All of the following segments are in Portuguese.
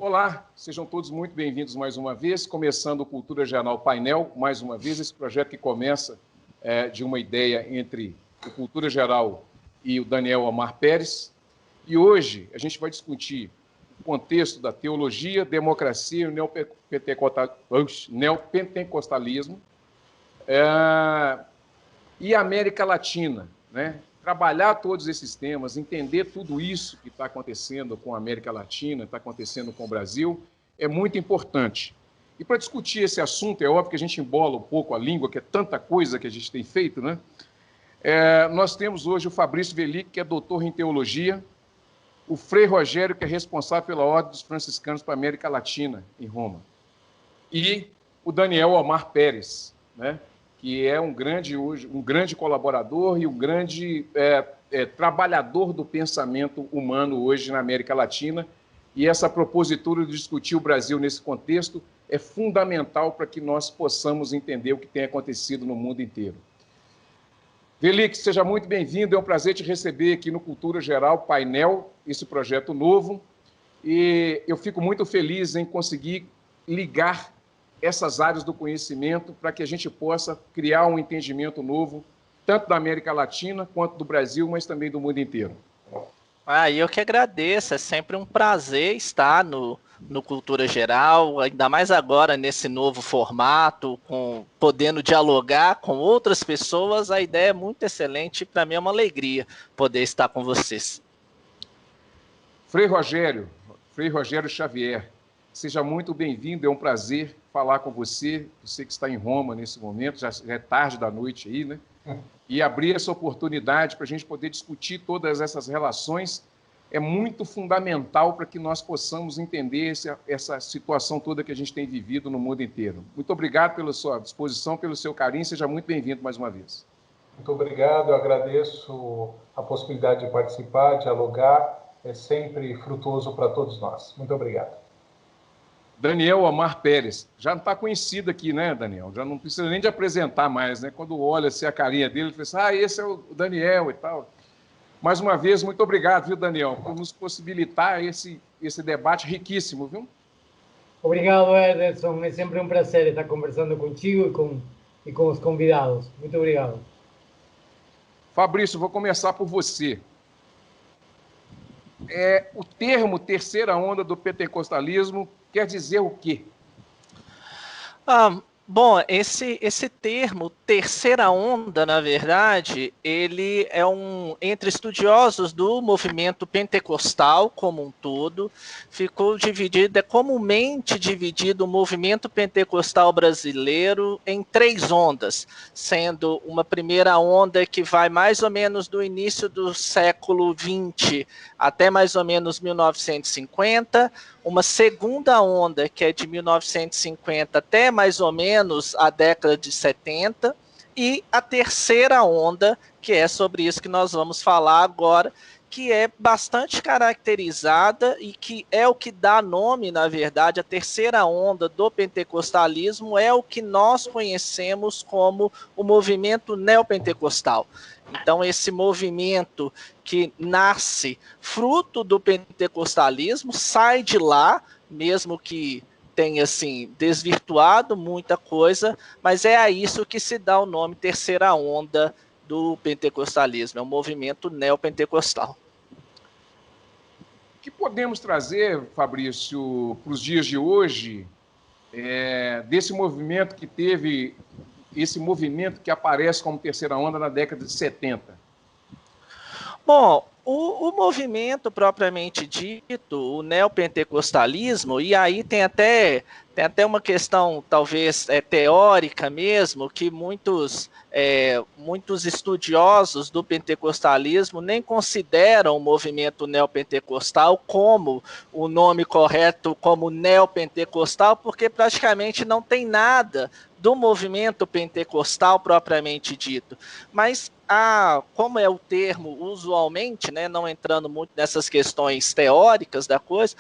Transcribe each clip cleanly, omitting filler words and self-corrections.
Olá, sejam todos muito bem-vindos mais uma vez, começando o Cultura Geral Painel, mais uma vez, esse projeto que começa de uma ideia entre o Cultura Geral e o Daniel Omar Pérez. E hoje a gente vai discutir o contexto da teologia, democracia e neopentecostalismo e América Latina, né? Trabalhar todos esses temas, entender tudo isso que está acontecendo com a América Latina, está acontecendo com o Brasil, é muito importante. E para discutir esse assunto, é óbvio que a gente embola um pouco a língua, que é tanta coisa que a gente tem feito, né? Nós temos hoje o Fabrício Velic, que é doutor em teologia, o Frei Rogério, que é responsável pela Ordem dos Franciscanos para a América Latina, em Roma, e o Daniel Omar Pérez, né? Que é um grande colaborador e um grande trabalhador do pensamento humano hoje na América Latina. E essa propositura de discutir o Brasil nesse contexto é fundamental para que nós possamos entender o que tem acontecido no mundo inteiro. Velic, seja muito bem-vindo, é um prazer te receber aqui no Cultura Geral Painel, esse projeto novo, e eu fico muito feliz em conseguir ligar essas áreas do conhecimento para que a gente possa criar um entendimento novo, tanto da América Latina quanto do Brasil, mas também do mundo inteiro. Eu que agradeço, é sempre um prazer estar no Cultura Geral, ainda mais agora nesse novo formato, podendo dialogar com outras pessoas, a ideia é muito excelente e para mim é uma alegria poder estar com vocês. Frei Rogério Xavier, seja muito bem-vindo, é um prazer falar com você, você que está em Roma nesse momento, já é tarde da noite aí, né? E abrir essa oportunidade para a gente poder discutir todas essas relações é muito fundamental para que nós possamos entender essa situação toda que a gente tem vivido no mundo inteiro. Muito obrigado pela sua disposição, pelo seu carinho, seja muito bem-vindo mais uma vez. Muito obrigado, eu agradeço a possibilidade de participar, dialogar, é sempre frutuoso para todos nós. Muito obrigado. Daniel Omar Pérez, já não está conhecido aqui, né, Daniel? Já não precisa nem de apresentar mais, né? Quando olha-se a carinha dele, ele fala assim, esse é o Daniel e tal. Mais uma vez, muito obrigado, viu, Daniel, por nos possibilitar esse debate riquíssimo, viu? Obrigado, Ederson. É sempre um prazer estar conversando contigo e com os convidados. Muito obrigado. Fabrício, vou começar por você. O termo terceira onda do pentecostalismo quer dizer o quê? Bom, esse termo, terceira onda, na verdade, ele é entre estudiosos do movimento pentecostal como um todo, ficou dividido, é comumente dividido o movimento pentecostal brasileiro em 3 ondas, sendo uma primeira onda que vai mais ou menos do início do século XX até mais ou menos 1950, uma segunda onda que é de 1950 até mais ou menos a década de 70, e a terceira onda, que é sobre isso que nós vamos falar agora, que é bastante caracterizada e que é o que dá nome, na verdade, a terceira onda do pentecostalismo é o que nós conhecemos como o movimento neopentecostal. Então, esse movimento que nasce fruto do pentecostalismo, sai de lá, mesmo que tenha assim, desvirtuado muita coisa, mas é a isso que se dá o nome terceira onda do pentecostalismo, é um movimento neopentecostal. O que podemos trazer, Fabrício, para os dias de hoje, desse movimento que teve, esse movimento que aparece como terceira onda na década de 70? Bom, o movimento propriamente dito, o neopentecostalismo, e aí tem até uma questão talvez teórica mesmo, que muitos estudiosos do pentecostalismo nem consideram o movimento neopentecostal como o nome correto, como neopentecostal, porque praticamente não tem nada do movimento pentecostal propriamente dito, mas como é o termo usualmente, né, não entrando muito nessas questões teóricas da coisa,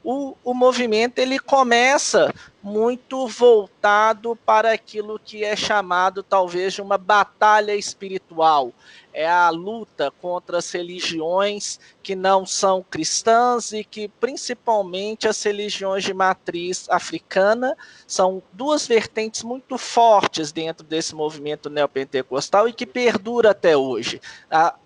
o movimento ele começa muito voltado para aquilo que é chamado talvez de uma batalha espiritual. É a luta contra as religiões que não são cristãs e que principalmente as religiões de matriz africana são duas vertentes muito fortes dentro desse movimento neopentecostal e que perdura até hoje.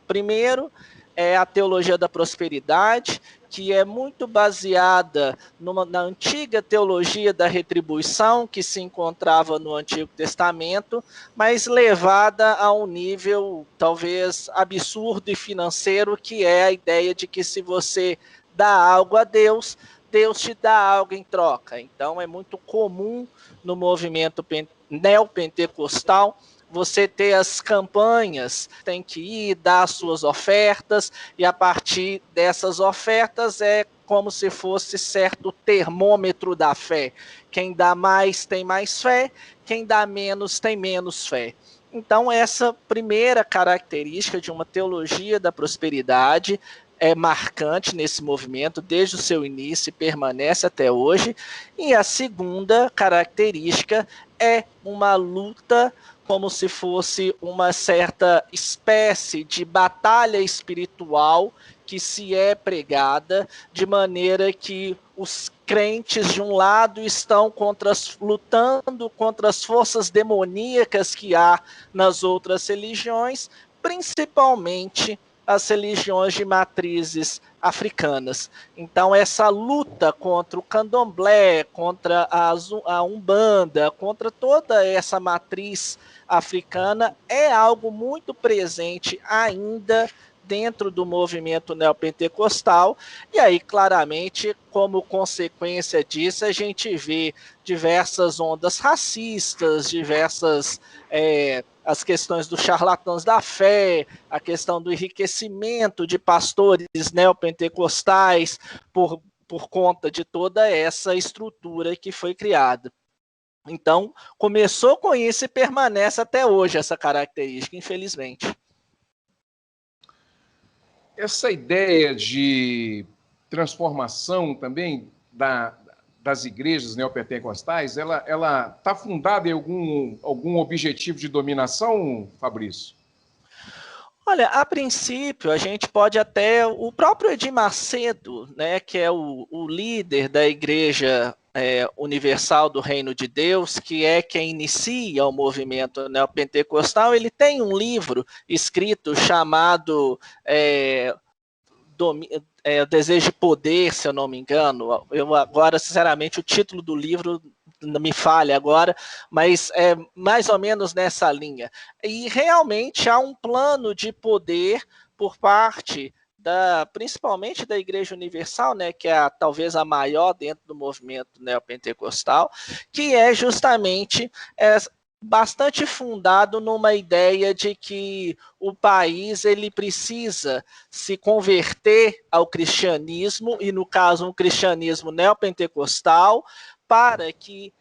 Primeiro é a teologia da prosperidade, que é muito baseada na antiga teologia da retribuição, que se encontrava no Antigo Testamento, mas levada a um nível talvez absurdo e financeiro, que é a ideia de que se você dá algo a Deus, Deus te dá algo em troca. Então é muito comum no movimento neopentecostal você ter as campanhas, tem que ir dar suas ofertas, e a partir dessas ofertas é como se fosse certo termômetro da fé. Quem dá mais tem mais fé, quem dá menos tem menos fé. Então essa primeira característica de uma teologia da prosperidade é marcante nesse movimento desde o seu início e permanece até hoje. E a segunda característica é uma luta como se fosse uma certa espécie de batalha espiritual que se é pregada, de maneira que os crentes de um lado estão lutando contra as forças demoníacas que há nas outras religiões, principalmente as religiões de matrizes africanas. Então essa luta contra o candomblé, contra a umbanda, contra toda essa matriz africana é algo muito presente ainda dentro do movimento neopentecostal, e aí claramente, como consequência disso, a gente vê diversas ondas racistas, diversas as questões dos charlatãos da fé, a questão do enriquecimento de pastores neopentecostais por conta de toda essa estrutura que foi criada. Então, começou com isso e permanece até hoje essa característica, infelizmente. Essa ideia de transformação também das igrejas neopentecostais, ela está fundada em algum objetivo de dominação, Fabrício? Olha, a princípio, a gente pode até... O próprio Edir Macedo, né, que é o líder da Igreja Universal do Reino de Deus, que é quem inicia o movimento neopentecostal, ele tem um livro escrito chamado O Desejo de Poder, se eu não me engano. Eu agora, sinceramente, o título do livro me falha agora, mas é mais ou menos nessa linha. E realmente há um plano de poder por parte principalmente da Igreja Universal, né, que é talvez a maior dentro do movimento neopentecostal, que é justamente bastante fundado numa ideia de que o país ele precisa se converter ao cristianismo, e no caso um cristianismo neopentecostal, para que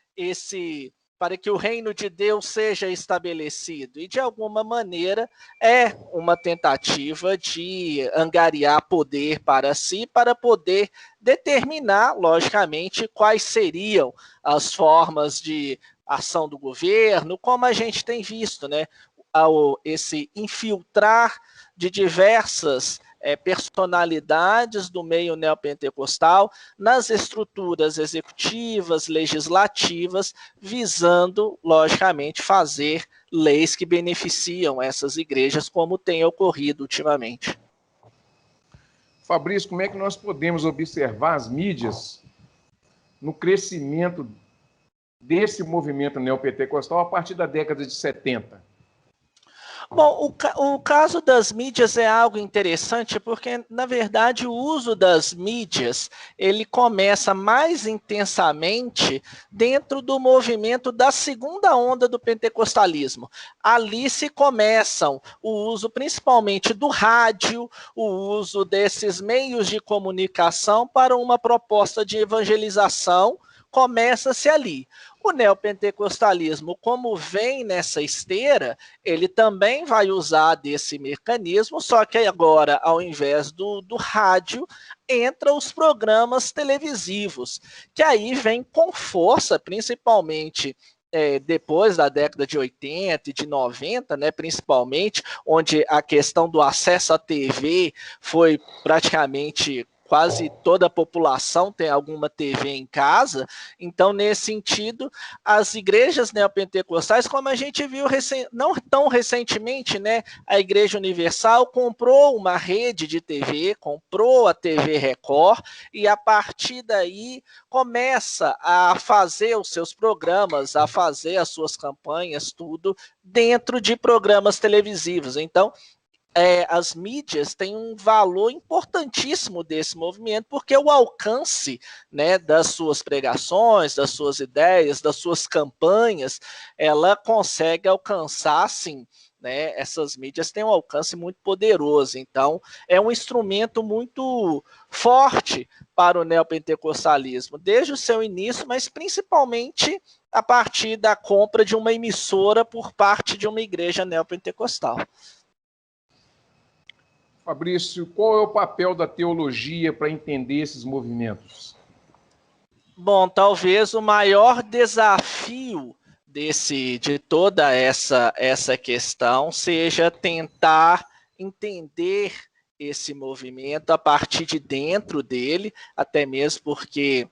o reino de Deus seja estabelecido. E, de alguma maneira, é uma tentativa de angariar poder para si, para poder determinar, logicamente, quais seriam as formas de ação do governo, como a gente tem visto, né? Esse infiltrar de diversas personalidades do meio neopentecostal nas estruturas executivas, legislativas, visando, logicamente, fazer leis que beneficiam essas igrejas, como tem ocorrido ultimamente. Fabrício, como é que nós podemos observar as mídias no crescimento desse movimento neopentecostal a partir da década de 70? Bom, o caso das mídias é algo interessante porque, na verdade, o uso das mídias ele começa mais intensamente dentro do movimento da segunda onda do pentecostalismo. Ali se começam o uso principalmente do rádio, o uso desses meios de comunicação para uma proposta de evangelização começa-se ali. O neopentecostalismo, como vem nessa esteira, ele também vai usar desse mecanismo, só que agora, ao invés do rádio, entra os programas televisivos, que aí vem com força, principalmente depois da década de 80 e de 90, né, principalmente, onde a questão do acesso à TV foi praticamente quase toda a população tem alguma TV em casa. Então, nesse sentido, as igrejas neopentecostais, como a gente viu não tão recentemente, né, a Igreja Universal comprou uma rede de TV, comprou a TV Record, e a partir daí começa a fazer os seus programas, a fazer as suas campanhas, tudo dentro de programas televisivos. Então, as mídias têm um valor importantíssimo desse movimento, porque o alcance, né, das suas pregações, das suas ideias, das suas campanhas, ela consegue alcançar, sim, né, essas mídias têm um alcance muito poderoso. Então, é um instrumento muito forte para o neopentecostalismo, desde o seu início, mas principalmente a partir da compra de uma emissora por parte de uma igreja neopentecostal. Fabrício, qual é o papel da teologia para entender esses movimentos? Bom, talvez o maior desafio de toda essa questão seja tentar entender esse movimento a partir de dentro dele, até mesmo porque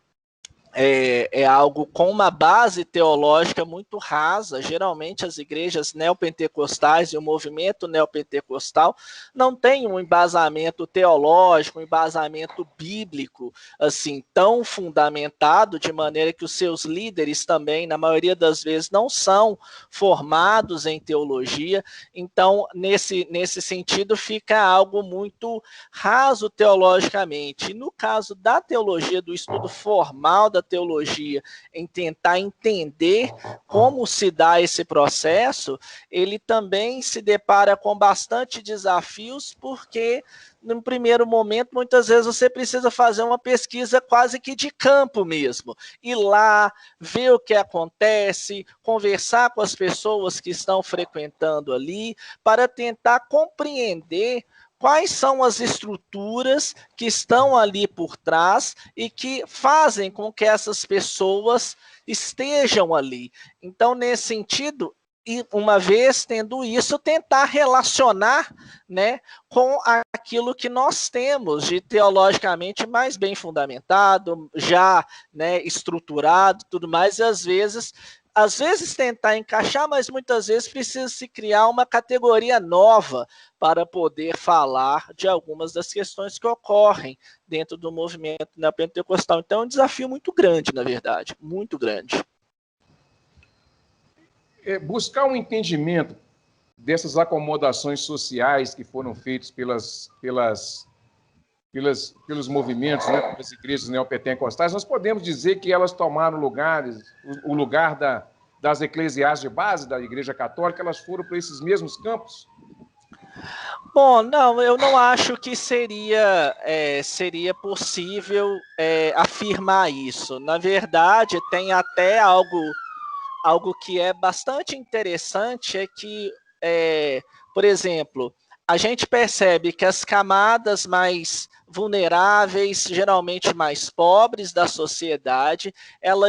é algo com uma base teológica muito rasa. Geralmente as igrejas neopentecostais e o movimento neopentecostal não tem um embasamento teológico, um embasamento bíblico assim tão fundamentado, de maneira que os seus líderes também, na maioria das vezes, não são formados em teologia. Então, nesse sentido, fica algo muito raso teologicamente. E no caso da teologia, do estudo formal da teologia, em tentar entender como se dá esse processo, ele também se depara com bastante desafios, porque no primeiro momento, muitas vezes você precisa fazer uma pesquisa quase que de campo mesmo, ir lá, ver o que acontece, conversar com as pessoas que estão frequentando ali, para tentar compreender quais são as estruturas que estão ali por trás e que fazem com que essas pessoas estejam ali. Então, nesse sentido, e uma vez tendo isso, tentar relacionar, né, com aquilo que nós temos de teologicamente mais bem fundamentado, já, né, estruturado, tudo mais, e às vezes tentar encaixar, mas muitas vezes precisa se criar uma categoria nova para poder falar de algumas das questões que ocorrem dentro do movimento neopentecostal. Então é um desafio muito grande, na verdade, muito grande. Buscar um entendimento dessas acomodações sociais que foram feitas pelos movimentos, né, pelas igrejas neopentecostais, nós podemos dizer que elas tomaram o lugar das eclesiais de base da Igreja Católica, elas foram para esses mesmos campos? Bom, não, eu não acho que seria possível afirmar isso. Na verdade, tem até algo que é bastante interessante, é que, por exemplo, a gente percebe que as camadas mais vulneráveis, geralmente mais pobres da sociedade, ela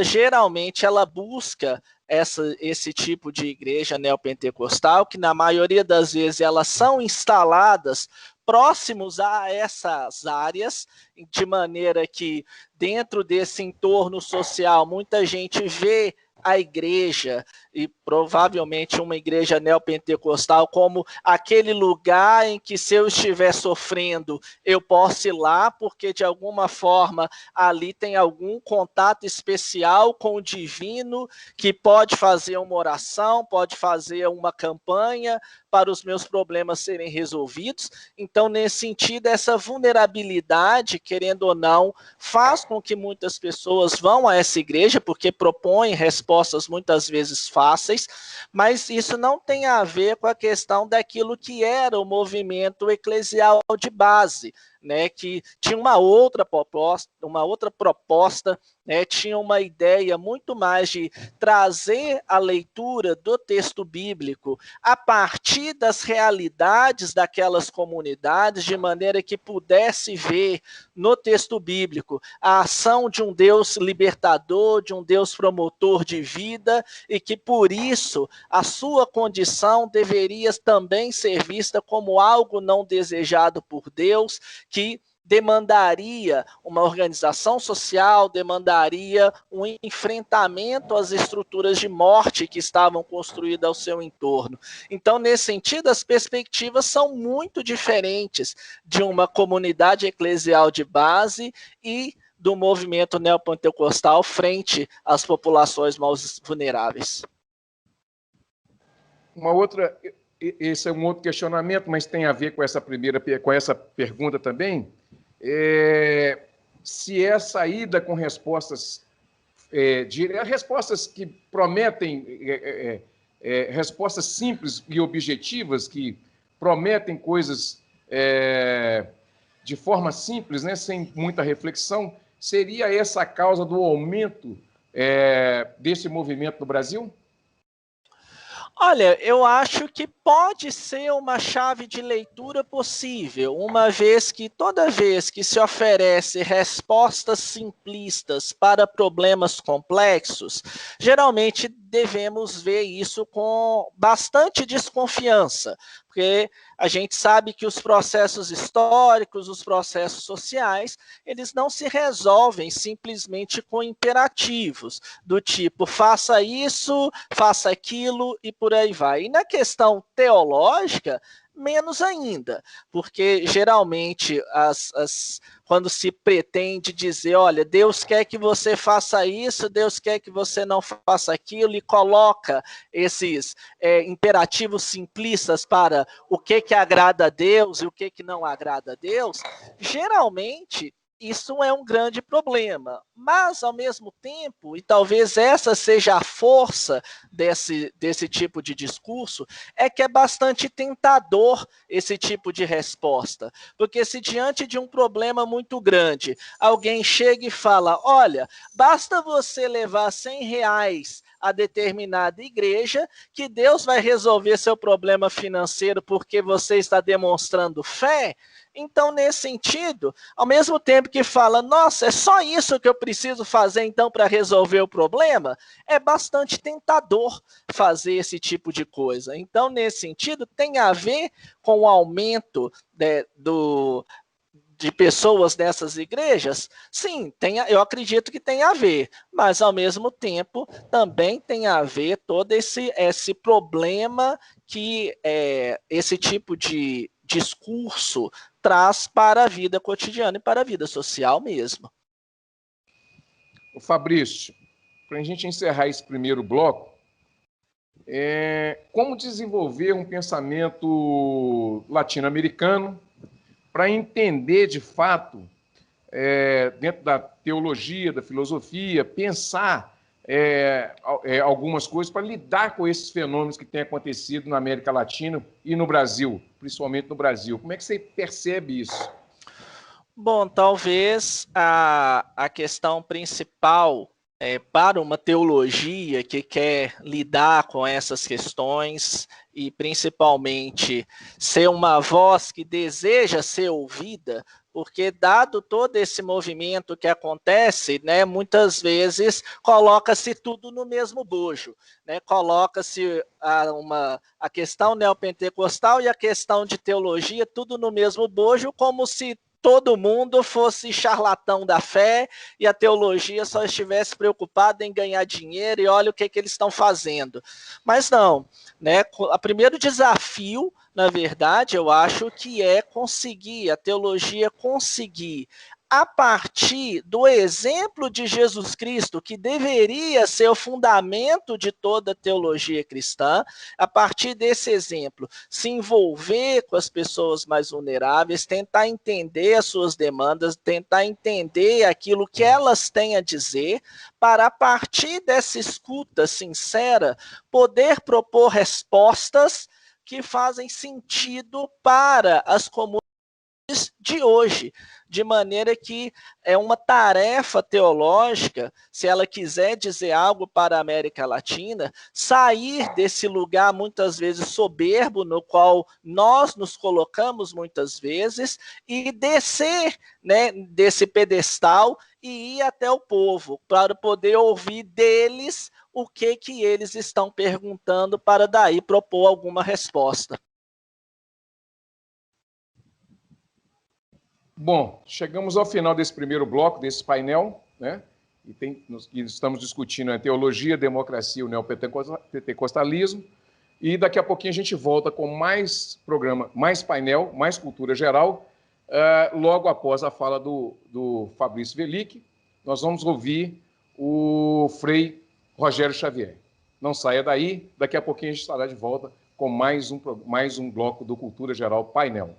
busca esse tipo de igreja neopentecostal, que na maioria das vezes elas são instaladas próximos a essas áreas, de maneira que dentro desse entorno social muita gente vê a igreja, e provavelmente uma igreja neopentecostal, como aquele lugar em que, se eu estiver sofrendo, eu posso ir lá, porque de alguma forma ali tem algum contato especial com o divino, que pode fazer uma oração, pode fazer uma campanha para os meus problemas serem resolvidos. Então, nesse sentido, essa vulnerabilidade, querendo ou não, faz com que muitas pessoas vão a essa igreja, porque propõem respostas muitas vezes fáceis, mas isso não tem a ver com a questão daquilo que era o movimento eclesial de base. né, que tinha uma outra proposta, né, tinha uma ideia muito mais de trazer a leitura do texto bíblico a partir das realidades daquelas comunidades, de maneira que pudesse ver no texto bíblico a ação de um Deus libertador, de um Deus promotor de vida, e que por isso a sua condição deveria também ser vista como algo não desejado por Deus, que demandaria uma organização social, demandaria um enfrentamento às estruturas de morte que estavam construídas ao seu entorno. Então, nesse sentido, as perspectivas são muito diferentes de uma comunidade eclesial de base e do movimento neopentecostal frente às populações mais vulneráveis. Esse é um outro questionamento, mas tem a ver com essa pergunta também. Se é saída com respostas respostas que prometem respostas simples e objetivas, que prometem coisas de forma simples, né, sem muita reflexão, seria essa a causa do aumento desse movimento no Brasil? Olha, eu acho que pode ser uma chave de leitura possível, uma vez que toda vez que se oferece respostas simplistas para problemas complexos, geralmente devemos ver isso com bastante desconfiança, porque a gente sabe que os processos históricos, os processos sociais, eles não se resolvem simplesmente com imperativos, do tipo, faça isso, faça aquilo e por aí vai. E na questão teológica, menos ainda, porque geralmente quando se pretende dizer, olha, Deus quer que você faça isso, Deus quer que você não faça aquilo, e coloca esses imperativos simplistas para o que agrada a Deus e o que não agrada a Deus, geralmente isso é um grande problema, mas ao mesmo tempo, e talvez essa seja a força desse tipo de discurso, é que é bastante tentador esse tipo de resposta, porque se diante de um problema muito grande, alguém chega e fala, olha, basta você levar R$100 a determinada igreja, que Deus vai resolver seu problema financeiro porque você está demonstrando fé. Então, nesse sentido, ao mesmo tempo que fala, nossa, é só isso que eu preciso fazer então para resolver o problema, é bastante tentador fazer esse tipo de coisa. Então, nesse sentido, tem a ver com o aumento de pessoas nessas igrejas? Sim, eu acredito que tem a ver, mas ao mesmo tempo também tem a ver todo esse problema que esse tipo de discurso traz para a vida cotidiana e para a vida social mesmo. O Fabrício, para a gente encerrar esse primeiro bloco, como desenvolver um pensamento latino-americano para entender, de fato, dentro da teologia, da filosofia, pensar algumas coisas para lidar com esses fenômenos que têm acontecido na América Latina e no Brasil, principalmente no Brasil. Como é que você percebe isso? Bom, talvez a questão principal para uma teologia que quer lidar com essas questões e principalmente ser uma voz que deseja ser ouvida, porque dado todo esse movimento que acontece, né, muitas vezes coloca-se tudo no mesmo bojo, né, coloca-se a questão neopentecostal e a questão de teologia tudo no mesmo bojo, como se todo mundo fosse charlatão da fé e a teologia só estivesse preocupada em ganhar dinheiro e olha o que eles estão fazendo. Mas não, né? O primeiro desafio, na verdade, eu acho que é a teologia conseguir, a partir do exemplo de Jesus Cristo, que deveria ser o fundamento de toda a teologia cristã, a partir desse exemplo, se envolver com as pessoas mais vulneráveis, tentar entender as suas demandas, tentar entender aquilo que elas têm a dizer, para, a partir dessa escuta sincera, poder propor respostas que fazem sentido para as comunidades de hoje, de maneira que é uma tarefa teológica, se ela quiser dizer algo para a América Latina, sair desse lugar muitas vezes soberbo, no qual nós nos colocamos muitas vezes, e descer, né, desse pedestal e ir até o povo, para poder ouvir deles o que eles estão perguntando, para daí propor alguma resposta. Bom, chegamos ao final desse primeiro bloco, desse painel, né? E estamos discutindo a teologia, a democracia e o neopentecostalismo. E daqui a pouquinho a gente volta com mais programa, mais painel, mais cultura geral. Logo após a fala do Fabrício Welick, nós vamos ouvir o Frei Rogério Xavier. Não saia daí, daqui a pouquinho a gente estará de volta com mais um bloco do Cultura Geral Painel.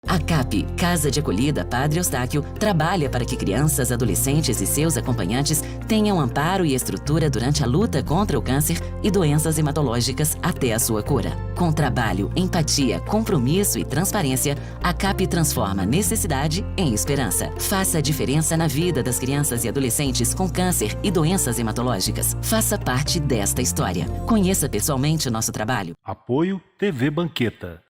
A CAP, Casa de Acolhida Padre Eustáquio, trabalha para que crianças, adolescentes e seus acompanhantes tenham amparo e estrutura durante a luta contra o câncer e doenças hematológicas até a sua cura. Com trabalho, empatia, compromisso e transparência, a CAP transforma necessidade em esperança. Faça a diferença na vida das crianças e adolescentes com câncer e doenças hematológicas. Faça parte desta história. Conheça pessoalmente o nosso trabalho. Apoio TV Banqueta.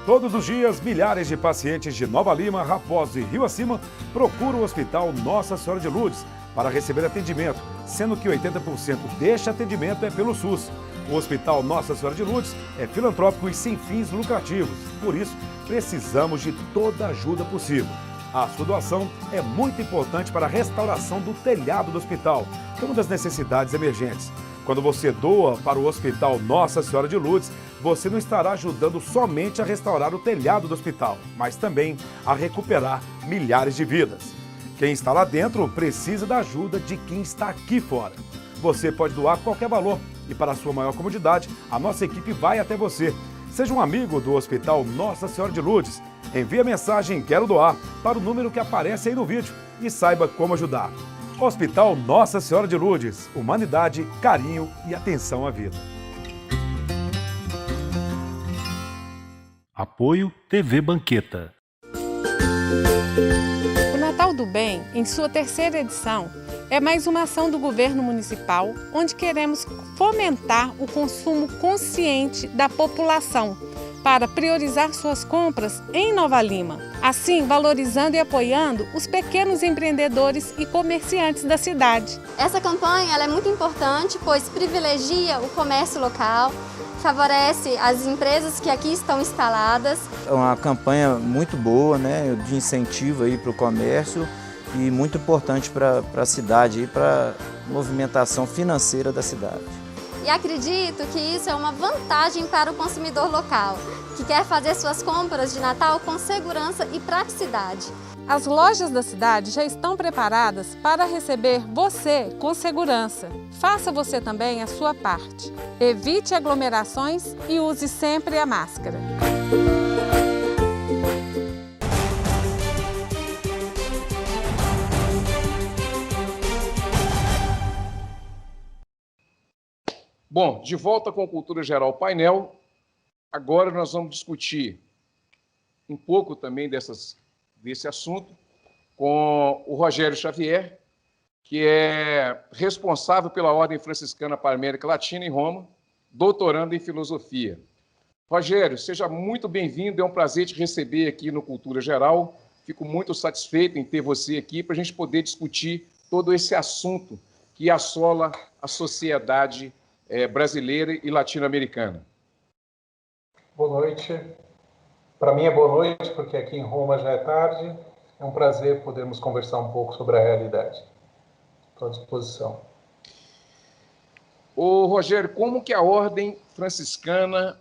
Todos os dias, milhares de pacientes de Nova Lima, Raposo e Rio Acima procuram o Hospital Nossa Senhora de Lourdes para receber atendimento, sendo que 80% deste atendimento é pelo SUS. O Hospital Nossa Senhora de Lourdes é filantrópico e sem fins lucrativos, por isso precisamos de toda a ajuda possível. A sua doação é muito importante para a restauração do telhado do hospital, que é uma das necessidades emergentes. Quando você doa para o Hospital Nossa Senhora de Lourdes, você não estará ajudando somente a restaurar o telhado do hospital, mas também a recuperar milhares de vidas. Quem está lá dentro precisa da ajuda de quem está aqui fora. Você pode doar qualquer valor e, para a sua maior comodidade, a nossa equipe vai até você. Seja um amigo do Hospital Nossa Senhora de Lourdes. Envie a mensagem "Quero doar" para o número que aparece aí no vídeo e saiba como ajudar. Hospital Nossa Senhora de Lourdes. Humanidade, carinho e atenção à vida. Apoio TV Banqueta. O Natal do Bem, em sua terceira edição, é mais uma ação do governo municipal, onde queremos fomentar o consumo consciente da população, para priorizar suas compras em Nova Lima, assim valorizando e apoiando os pequenos empreendedores e comerciantes da cidade. Essa campanha ela é muito importante, pois privilegia o comércio local, favorece as empresas que aqui estão instaladas. É uma campanha muito boa, né, de incentivo para o comércio e muito importante para a cidade, para a movimentação financeira da cidade. E acredito que isso é uma vantagem para o consumidor local, que quer fazer suas compras de Natal com segurança e praticidade. As lojas da cidade já estão preparadas para receber você com segurança. Faça você também a sua parte. Evite aglomerações e use sempre a máscara. Bom, de volta com Cultura Geral Painel. Agora nós vamos discutir um pouco também desse assunto com o Rogério Xavier, que é responsável pela Ordem Franciscana para a América Latina em Roma, doutorando em filosofia. Rogério, seja muito bem-vindo, é um prazer te receber aqui no Cultura Geral. Fico muito satisfeito em ter você aqui para a gente poder discutir todo esse assunto que assola a sociedade brasileira e latino-americana. Boa noite. Para mim é boa noite, porque aqui em Roma já é tarde. É um prazer podermos conversar um pouco sobre a realidade. Estou à disposição. Ô, Rogério, como que a Ordem Franciscana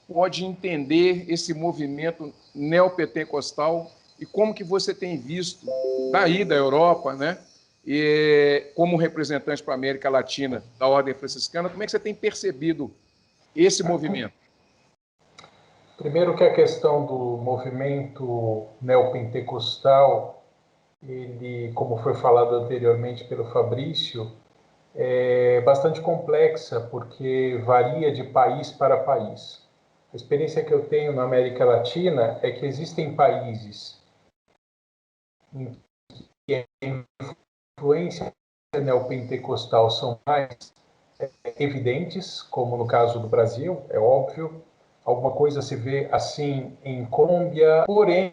pode entender esse movimento neopentecostal e como que você tem visto daí da Europa, né? E como representante para a América Latina da Ordem Franciscana, como é que você tem percebido esse movimento? Primeiro que a questão do movimento neopentecostal, ele, como foi falado anteriormente pelo Fabrício, é bastante complexa, porque varia de país para país. A experiência que eu tenho na América Latina é que existem países em que a influência neopentecostal são mais evidentes, como no caso do Brasil, é óbvio. Alguma coisa se vê assim em Colômbia, porém,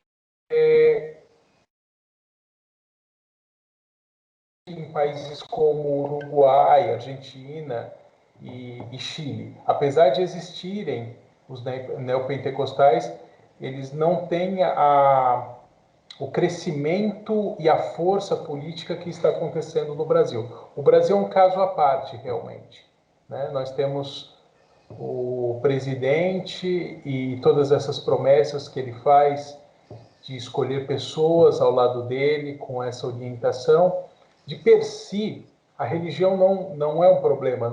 em países como Uruguai, Argentina e Chile. Apesar de existirem os neopentecostais, eles não têm o crescimento e a força política que está acontecendo no Brasil. O Brasil é um caso à parte, realmente, né? Nós temos o presidente e todas essas promessas que ele faz de escolher pessoas ao lado dele com essa orientação. De per si, a religião não é um problema.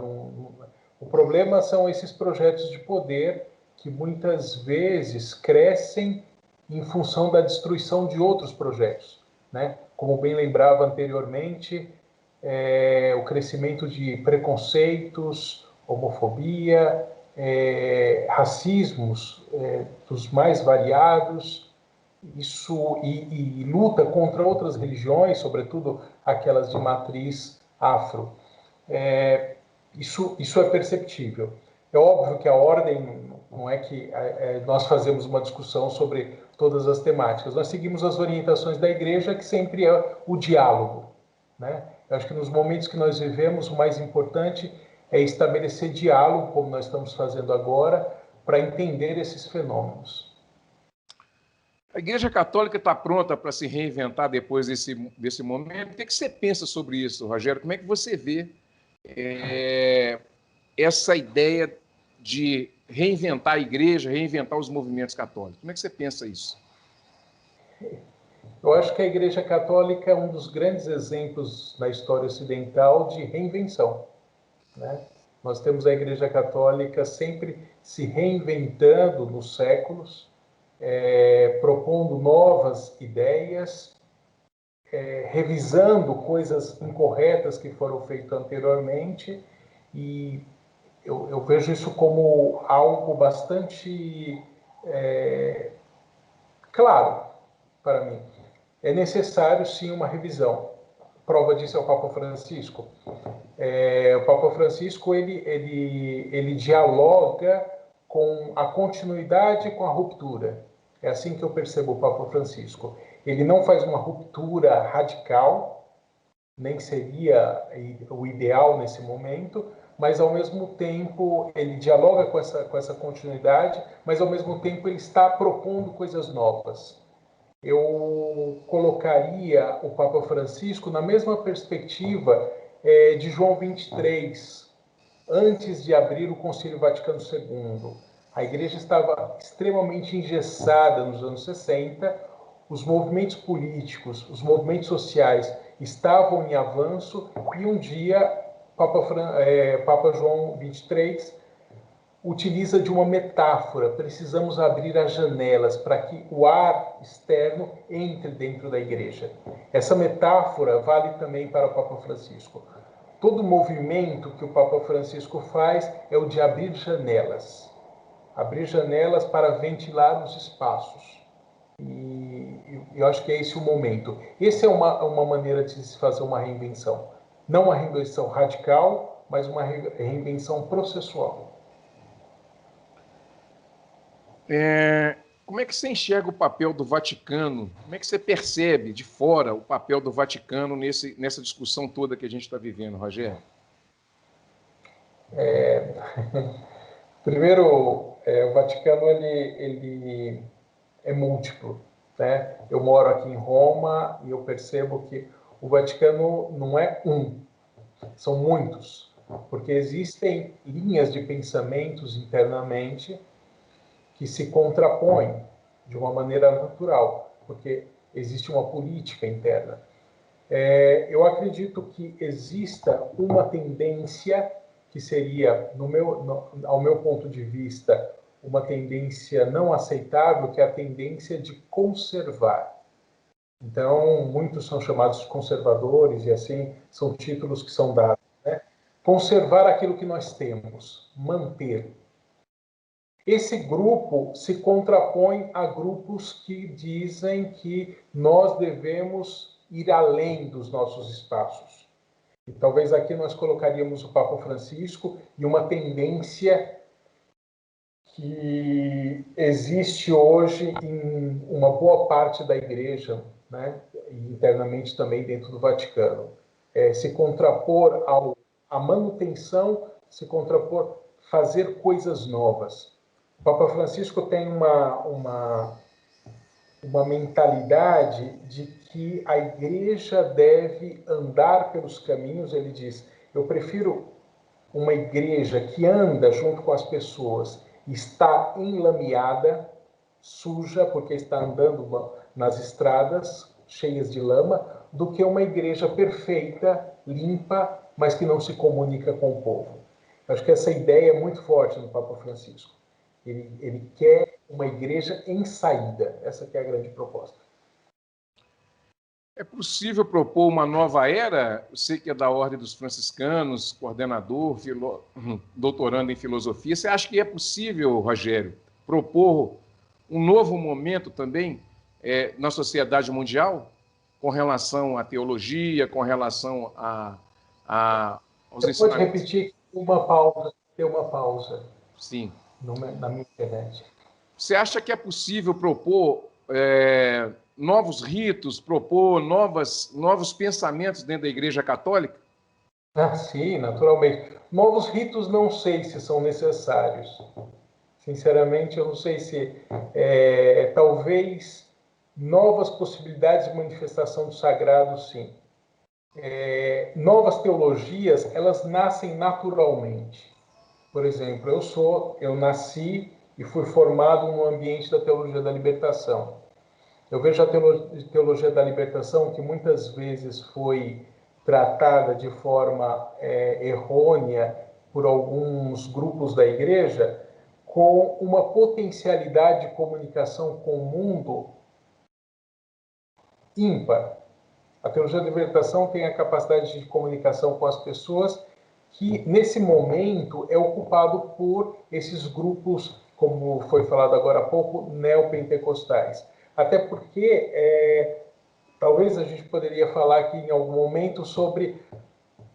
O problema são esses projetos de poder que muitas vezes crescem em função da destruição de outros projetos, né? Como bem lembrava anteriormente, o crescimento de preconceitos, homofobia, racismos dos mais variados, isso e luta contra outras religiões, sobretudo aquelas de matriz afro. Isso é perceptível. É óbvio que a ordem não é que nós fazemos uma discussão sobre todas as temáticas. Nós seguimos as orientações da igreja, que sempre é o diálogo, né? Eu acho que nos momentos que nós vivemos, o mais importante é estabelecer diálogo, como nós estamos fazendo agora, para entender esses fenômenos. A Igreja Católica está pronta para se reinventar depois desse momento? O que você pensa sobre isso, Rogério? Como é que você vê essa ideia de reinventar a Igreja, reinventar os movimentos católicos? Como é que você pensa isso? Eu acho que a Igreja Católica é um dos grandes exemplos na história ocidental de reinvenção, né? Nós temos a Igreja Católica sempre se reinventando nos séculos, propondo novas ideias, revisando coisas incorretas que foram feitas anteriormente, e eu vejo isso como algo bastante claro para mim. É necessário, sim, uma revisão. Prova disso é o Papa Francisco. O Papa Francisco ele dialoga com a continuidade e com a ruptura. É assim que eu percebo o Papa Francisco. Ele não faz uma ruptura radical, nem seria o ideal nesse momento, mas ao mesmo tempo ele dialoga com essa continuidade, mas ao mesmo tempo ele está propondo coisas novas. Eu colocaria o Papa Francisco na mesma perspectiva de João 23, antes de abrir o Concílio Vaticano II. A Igreja estava extremamente engessada nos anos 60, os movimentos políticos, os movimentos sociais estavam em avanço, e um dia Papa João 23 utiliza de uma metáfora: precisamos abrir as janelas para que o ar externo entre dentro da Igreja. Essa metáfora vale também para o Papa Francisco. Todo movimento que o Papa Francisco faz é o de abrir janelas para ventilar os espaços. E eu acho que é esse o momento. Essa é uma maneira de se fazer uma reinvenção. Não uma reinvenção radical, mas uma reinvenção processual. Como é que você enxerga o papel do Vaticano? Como é que você percebe de fora o papel do Vaticano nessa discussão toda que a gente está vivendo, Rogério? Primeiro, o Vaticano ele é múltiplo, né? Eu moro aqui em Roma e eu percebo que o Vaticano não é são muitos, porque existem linhas de pensamentos internamente que se contrapõem de uma maneira natural, porque existe uma política interna. Eu acredito que exista uma tendência que seria, ao meu ponto de vista, uma tendência não aceitável, que é a tendência de conservar. Então, muitos são chamados de conservadores, e assim, são títulos que são dados, né? conservar aquilo que nós temos, manter. Esse grupo se contrapõe a grupos que dizem que nós devemos ir além dos nossos espaços. E talvez aqui nós colocaríamos o Papa Francisco e uma tendência que existe hoje em uma boa parte da Igreja, né, e internamente também dentro do Vaticano. Se contrapor à manutenção, se contrapor, fazer coisas novas. O Papa Francisco tem uma mentalidade de que a Igreja deve andar pelos caminhos. Ele diz, eu prefiro uma igreja que anda junto com as pessoas, está enlameada, suja, porque está andando nas estradas cheias de lama, do que uma igreja perfeita, limpa, mas que não se comunica com o povo. Eu acho que essa ideia é muito forte no Papa Francisco. Ele quer uma igreja em saída. Essa que é a grande proposta. É possível propor uma nova era? Você que é da Ordem dos Franciscanos, coordenador, doutorando em filosofia, você acha que é possível, Rogério, propor um novo momento também na sociedade mundial, com relação à teologia, com relação aos ensinamentos? Você pode repetir uma pausa, ter uma pausa. Sim. Na minha internet. Você acha que é possível propor novos ritos, propor novos pensamentos dentro da Igreja Católica? Sim, naturalmente. Novos ritos não sei se são necessários. Sinceramente, eu não sei se... talvez novas possibilidades de manifestação do sagrado, sim. Novas teologias, elas nascem naturalmente. Por exemplo, eu nasci e fui formado no ambiente da teologia da libertação. Eu vejo a teologia da libertação, que muitas vezes foi tratada de forma errônea por alguns grupos da igreja, com uma potencialidade de comunicação com o mundo ímpar. A teologia da libertação tem a capacidade de comunicação com as pessoas que, nesse momento, é ocupado por esses grupos, como foi falado agora há pouco, neopentecostais. Até porque, talvez a gente poderia falar aqui em algum momento sobre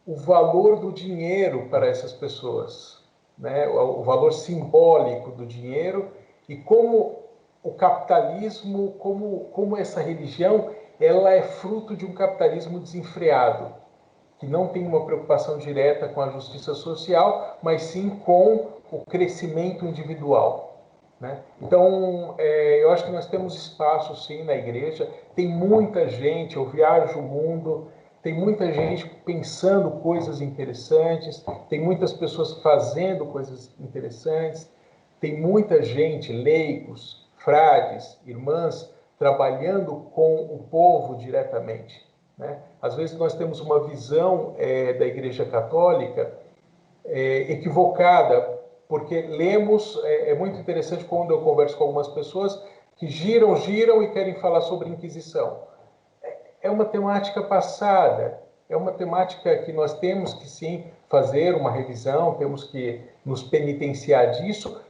o valor do dinheiro para essas pessoas, né? O valor simbólico do dinheiro e como o capitalismo, como essa religião, ela é fruto de um capitalismo desenfreado, que não tem uma preocupação direta com a justiça social, mas sim com o crescimento individual, né? Então, eu acho que nós temos espaço, sim, na igreja. Tem muita gente, eu viajo o mundo, tem muita gente pensando coisas interessantes, tem muitas pessoas fazendo coisas interessantes, tem muita gente, leigos, frades, irmãs, trabalhando com o povo diretamente, né? Às vezes nós temos uma visão da Igreja Católica equivocada, porque lemos, é muito interessante quando eu converso com algumas pessoas que giram e querem falar sobre Inquisição. É uma temática passada, é uma temática que nós temos que sim fazer uma revisão, temos que nos penitenciar disso,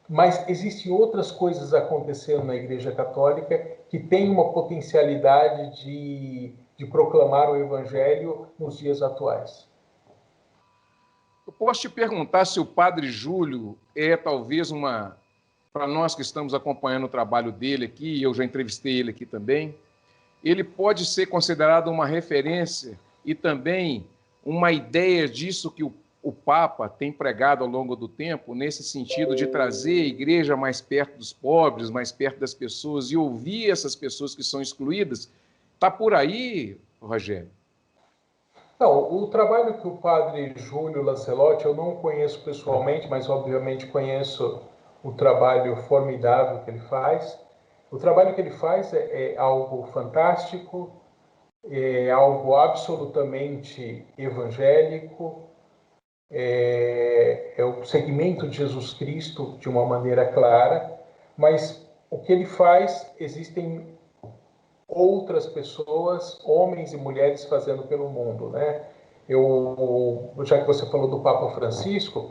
mas existem outras coisas acontecendo na Igreja Católica que têm uma potencialidade de proclamar o Evangelho nos dias atuais. Eu posso te perguntar se o Padre Júlio é talvez para nós que estamos acompanhando o trabalho dele aqui, eu já entrevistei ele aqui também, ele pode ser considerado uma referência e também uma ideia disso que o Papa tem pregado ao longo do tempo, nesse sentido de trazer a igreja mais perto dos pobres, mais perto das pessoas e ouvir essas pessoas que são excluídas. Está por aí, Rogério? Não, o trabalho que o Padre Júlio Lancelotti, eu não conheço pessoalmente, mas obviamente conheço o trabalho formidável que ele faz. O trabalho que ele faz é algo fantástico, é algo absolutamente evangélico, é o segmento de Jesus Cristo de uma maneira clara, mas o que ele faz, existem outras pessoas, homens e mulheres, fazendo pelo mundo, né? Já que você falou do Papa Francisco,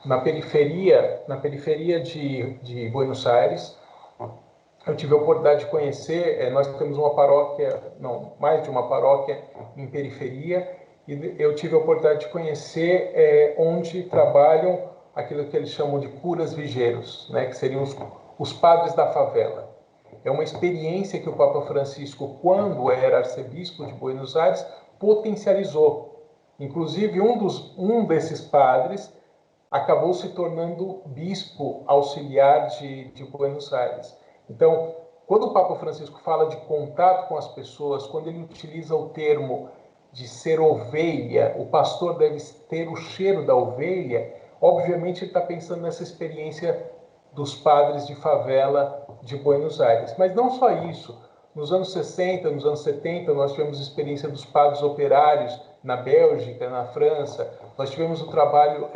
na periferia de Buenos Aires, eu tive a oportunidade de conhecer, nós temos uma paróquia, não, mais de uma paróquia em periferia, e eu tive a oportunidade de conhecer onde trabalham aquilo que eles chamam de curas vigeiros, né, que seriam os padres da favela. É uma experiência que o Papa Francisco, quando era arcebispo de Buenos Aires, potencializou. Inclusive, um desses padres acabou se tornando bispo auxiliar de Buenos Aires. Então, quando o Papa Francisco fala de contato com as pessoas, quando ele utiliza o termo de ser ovelha, o pastor deve ter o cheiro da ovelha, obviamente ele está pensando nessa experiência dos padres de favela de Buenos Aires. Mas não só isso. Nos anos 60, nos anos 70, nós tivemos a experiência dos padres operários na Bélgica, na França. Nós tivemos o trabalho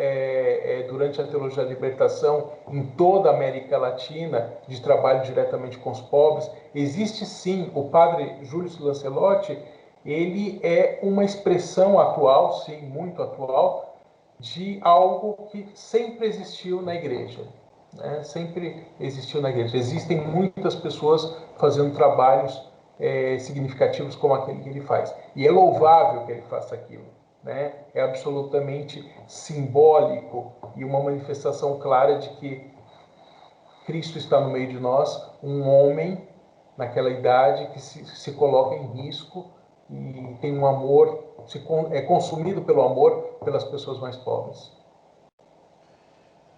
durante a Teologia da Libertação em toda a América Latina, de trabalho diretamente com os pobres. Existe sim, o padre Júlio Lancelotti, ele é uma expressão atual, sim, muito atual, de algo que sempre existiu na igreja. Sempre existiu na igreja. Existem muitas pessoas fazendo trabalhos significativos como aquele que ele faz. E é louvável que ele faça aquilo. É absolutamente simbólico e uma manifestação clara de que Cristo está no meio de nós, um homem naquela idade que se coloca em risco e tem um amor, é consumido pelo amor pelas pessoas mais pobres.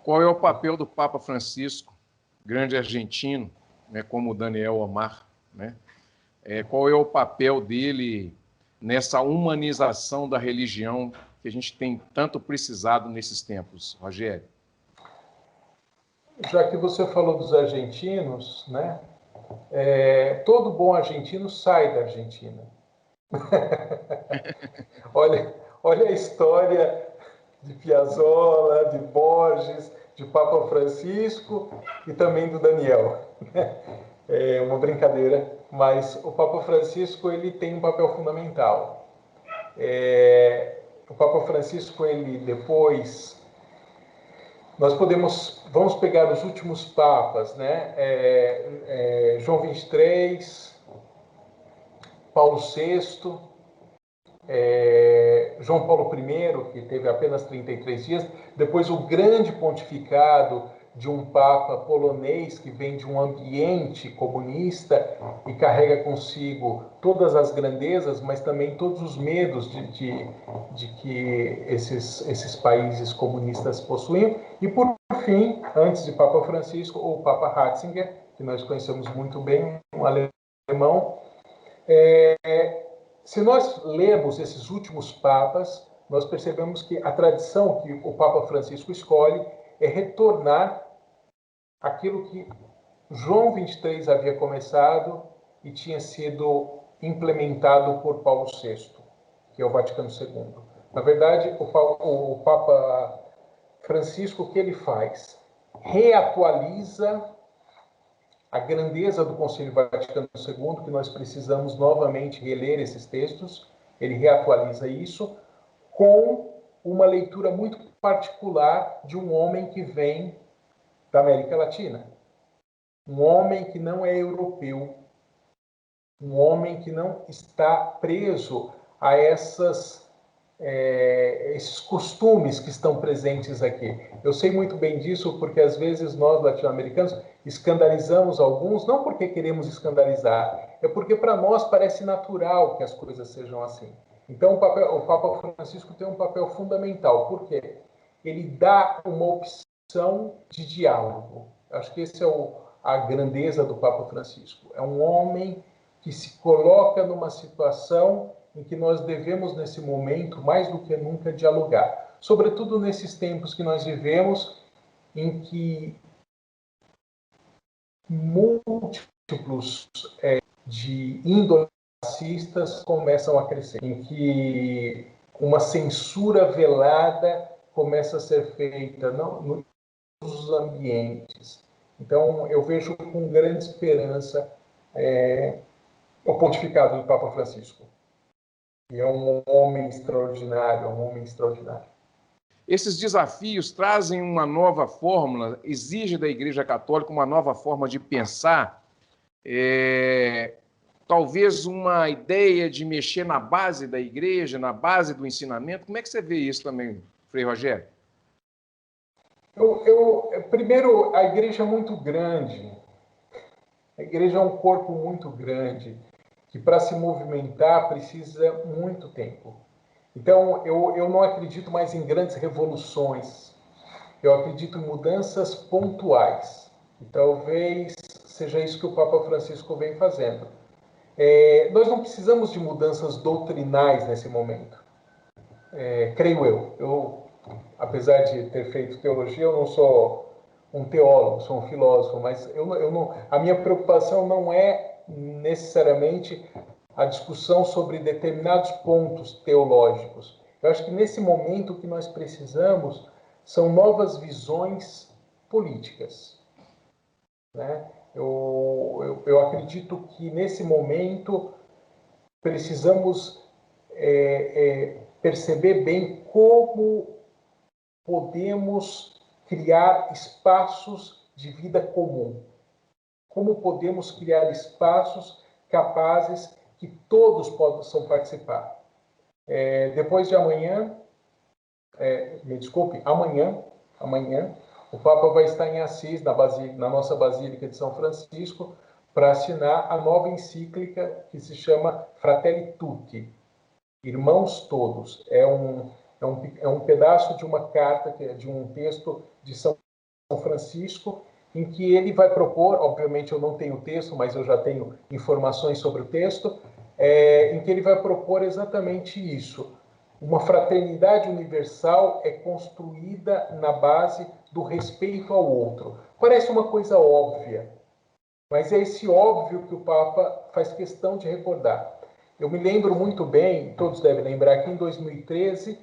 Qual é o papel do Papa Francisco, grande argentino, né, como o Daniel Omar, né? Qual é o papel dele nessa humanização da religião que a gente tem tanto precisado nesses tempos, Rogério? Já que você falou dos argentinos, né? Todo bom argentino sai da Argentina. olha a história de Piazzolla, de Borges, de Papa Francisco e também do Daniel. É uma brincadeira, mas o Papa Francisco ele tem um papel fundamental. O Papa Francisco, ele depois... Vamos pegar os últimos papas, né? João 23, Paulo VI, João Paulo I, que teve apenas 33 dias, depois o grande pontificado de um papa polonês que vem de um ambiente comunista e carrega consigo todas as grandezas, mas também todos os medos de que esses países comunistas possuíam. E, por fim, antes de Papa Francisco, o Papa Ratzinger, que nós conhecemos muito bem, um alemão. Se nós lemos esses últimos papas, nós percebemos que a tradição que o Papa Francisco escolhe é retornar aquilo que João 23 havia começado e tinha sido implementado por Paulo VI, que é o Vaticano II. Na verdade, o Papa Francisco, o que ele faz? Reatualiza a grandeza do Concílio Vaticano II, que nós precisamos novamente reler esses textos. Ele reatualiza isso com uma leitura muito particular de um homem que vem da América Latina. Um homem que não é europeu. Um homem que não está preso a esses costumes que estão presentes aqui. Eu sei muito bem disso porque, às vezes, nós, latino-americanos, escandalizamos alguns, não porque queremos escandalizar, é porque, para nós, parece natural que as coisas sejam assim. Então, o Papa Francisco tem um papel fundamental. Por quê? Ele dá uma opção de diálogo. Acho que essa é a grandeza do Papa Francisco. É um homem que se coloca numa situação em que nós devemos, nesse momento, mais do que nunca, dialogar. Sobretudo nesses tempos que nós vivemos, em que múltiplos de índole racistas começam a crescer, em que uma censura velada começa a ser feita nos ambientes. Então, eu vejo com grande esperança o pontificado do Papa Francisco. E é um homem extraordinário, é um homem extraordinário. Esses desafios trazem uma nova fórmula, exige da Igreja Católica uma nova forma de pensar, talvez uma ideia de mexer na base da igreja, na base do ensinamento. Como é que você vê isso também, Frei Rogério? Primeiro, a igreja é muito grande. A igreja é um corpo muito grande, que para se movimentar precisa muito tempo. Então, eu não acredito mais em grandes revoluções. Eu acredito em mudanças pontuais. E talvez seja isso que o Papa Francisco vem fazendo. Nós não precisamos de mudanças doutrinais nesse momento. Creio eu, apesar de ter feito teologia, eu não sou um teólogo, sou um filósofo, mas a minha preocupação não é necessariamente a discussão sobre determinados pontos teológicos. Eu acho que nesse momento o que nós precisamos são novas visões políticas, né? Eu acredito que nesse momento precisamos perceber bem como podemos criar espaços de vida comum. Como podemos criar espaços capazes que todos possam participar. Depois de amanhã, amanhã, o Papa vai estar em Assis, na nossa Basílica de São Francisco, para assinar a nova encíclica que se chama Fratelli Tutti, Irmãos Todos. É um pedaço de uma carta, de um texto de São Francisco, em que ele vai propor, obviamente eu não tenho o texto, mas eu já tenho informações sobre o texto, em que ele vai propor exatamente isso. Uma fraternidade universal é construída na base do respeito ao outro. Parece uma coisa óbvia, mas é esse óbvio que o Papa faz questão de recordar. Eu me lembro muito bem, todos devem lembrar, que em 2013,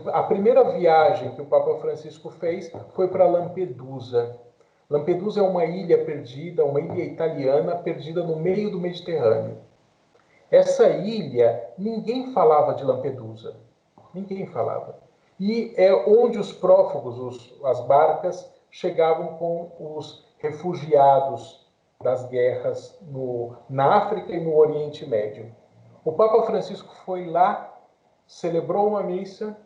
a primeira viagem que o Papa Francisco fez foi para Lampedusa. Lampedusa é uma ilha perdida, uma ilha italiana perdida no meio do Mediterrâneo. Essa ilha, ninguém falava de Lampedusa. Ninguém falava. E é onde os prófugos, as barcas, chegavam com os refugiados das guerras na África e no Oriente Médio. O Papa Francisco foi lá, celebrou uma missa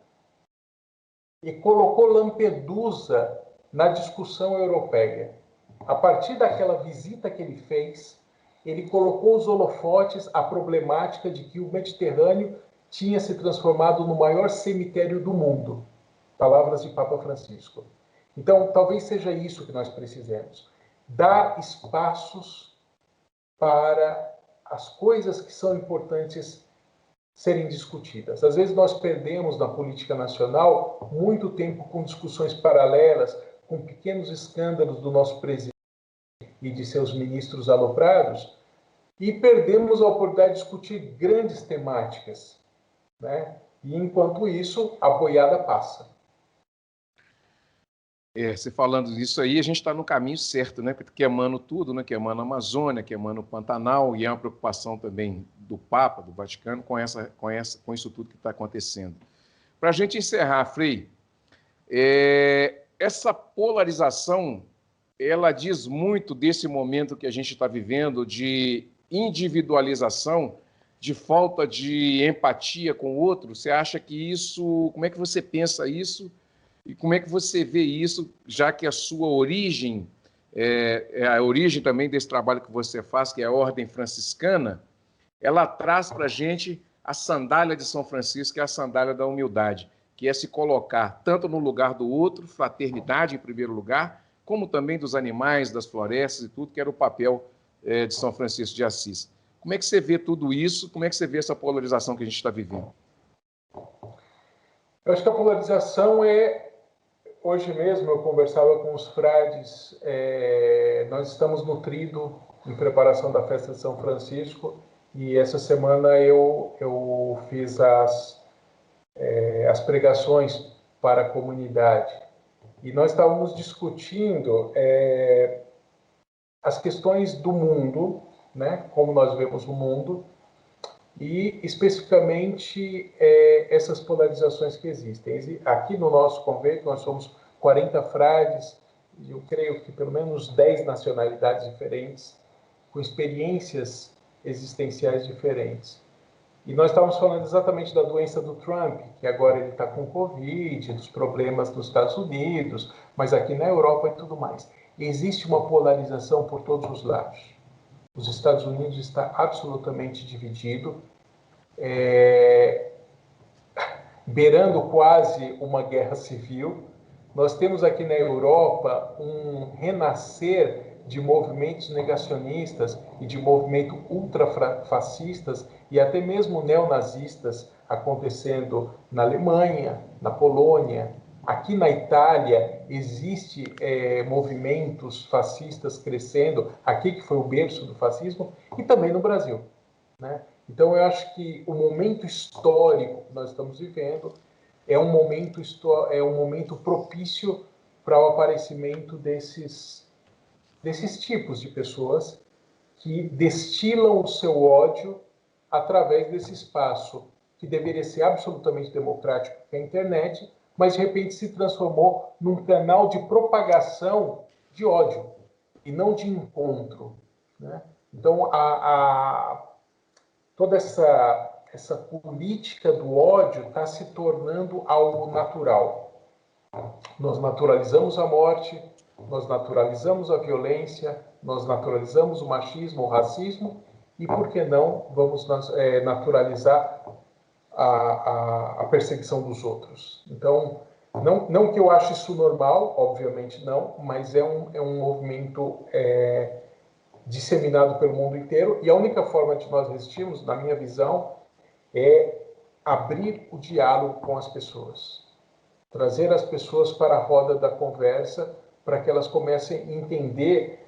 e colocou Lampedusa na discussão europeia. A partir daquela visita que ele fez, ele colocou os holofotes à problemática de que o Mediterrâneo tinha se transformado no maior cemitério do mundo. Palavras de Papa Francisco. Então, talvez seja isso que nós precisemos. Dar espaços para as coisas que são importantes serem discutidas. Às vezes nós perdemos na política nacional muito tempo com discussões paralelas, com pequenos escândalos do nosso presidente e de seus ministros aloprados, e perdemos a oportunidade de discutir grandes temáticas, né? E enquanto isso, a boiada passa. Você falando disso aí, a gente está no caminho certo, né? Queimando tudo, né? Queimando a Amazônia, queimando o Pantanal, e é uma preocupação também do Papa, do Vaticano, com isso tudo que está acontecendo. Para a gente encerrar, Frei, essa polarização, ela diz muito desse momento que a gente está vivendo de individualização, de falta de empatia com o outro. Você acha que isso... Como é que você pensa isso? E como é que você vê isso, já que a sua origem, a origem também desse trabalho que você faz, que é a Ordem Franciscana, ela traz para a gente a sandália de São Francisco, que é a sandália da humildade, que é se colocar tanto no lugar do outro, fraternidade em primeiro lugar, como também dos animais, das florestas e tudo, que era o papel de São Francisco de Assis. Como é que você vê tudo isso? Como é que você vê essa polarização que a gente está vivendo? Eu acho que a polarização Hoje mesmo eu conversava com os frades, nós estamos no Tríduo em preparação da festa de São Francisco, e essa semana eu fiz as pregações para a comunidade. E nós estávamos discutindo as questões do mundo, né, como nós vemos o mundo, e especificamente essas polarizações que existem. Aqui no nosso convento nós somos 40 frades, e eu creio que pelo menos 10 nacionalidades diferentes, com experiências existenciais diferentes. E nós estávamos falando exatamente da doença do Trump, que agora ele está com Covid, dos problemas nos Estados Unidos, mas aqui na Europa e tudo mais. Existe uma polarização por todos os lados. Os Estados Unidos está absolutamente dividido, beirando quase uma guerra civil. Nós temos aqui na Europa um renascer de movimentos negacionistas e de movimentos ultrafascistas e até mesmo neonazistas acontecendo na Alemanha, na Polônia. Aqui na Itália existe movimentos fascistas crescendo, aqui que foi o berço do fascismo, e também no Brasil, né? Então eu acho que o momento histórico que nós estamos vivendo é um momento propício para o aparecimento desses tipos de pessoas que destilam o seu ódio através desse espaço que deveria ser absolutamente democrático, que é a internet, mas de repente se transformou num canal de propagação de ódio e não de encontro, né? Então, toda essa política do ódio está se tornando algo natural. Nós naturalizamos a morte, nós naturalizamos a violência, nós naturalizamos o machismo, o racismo, e por que não vamos naturalizar a perseguição dos outros? Então, não que eu ache isso normal, obviamente não, mas é um movimento disseminado pelo mundo inteiro, e a única forma de nós resistirmos, na minha visão, é abrir o diálogo com as pessoas. Trazer as pessoas para a roda da conversa, para que elas comecem a entender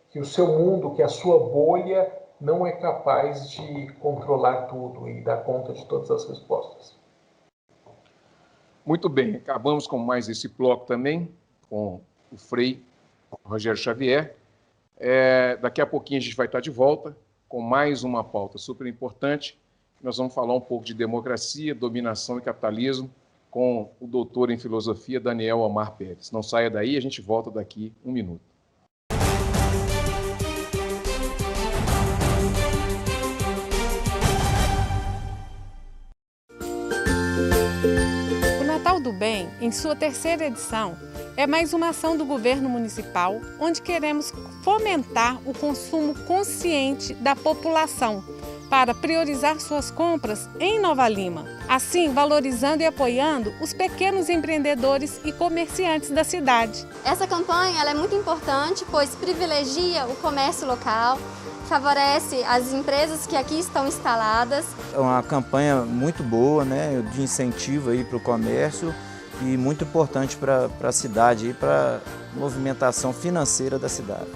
que o seu mundo, que a sua bolha, não é capaz de controlar tudo e dar conta de todas as respostas. Muito bem, acabamos com mais esse bloco também, com o Frei Rogério Xavier. Daqui a pouquinho a gente vai estar de volta com mais uma pauta super importante. Nós vamos falar um pouco de democracia, dominação e capitalismo com o doutor em filosofia Daniel Omar Pérez. Não saia daí, a gente volta daqui um minuto. O Natal do Bem, em sua terceira edição, é mais uma ação do governo municipal, onde queremos fomentar o consumo consciente da população para priorizar suas compras em Nova Lima, assim valorizando e apoiando os pequenos empreendedores e comerciantes da cidade. Essa campanha ela é muito importante, pois privilegia o comércio local, favorece as empresas que aqui estão instaladas. É uma campanha muito boa, né, de incentivo para o comércio e muito importante para a cidade, para a movimentação financeira da cidade.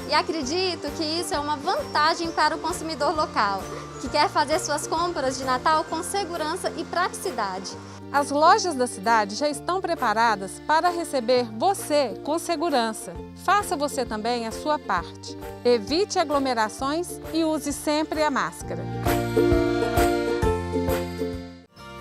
E acredito que isso é uma vantagem para o consumidor local, que quer fazer suas compras de Natal com segurança e praticidade. As lojas da cidade já estão preparadas para receber você com segurança. Faça você também a sua parte. Evite aglomerações e use sempre a máscara.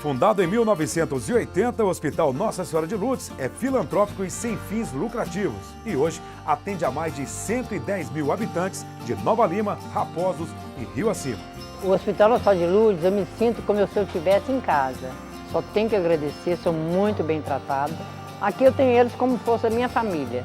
Fundado em 1980, o Hospital Nossa Senhora de Lourdes é filantrópico e sem fins lucrativos. E hoje atende a mais de 110 mil habitantes de Nova Lima, Raposos e Rio Acima. O Hospital Nossa Senhora de Lourdes, eu me sinto como se eu estivesse em casa. Só tenho que agradecer, sou muito bem tratada. Aqui eu tenho eles como se fosse a minha família.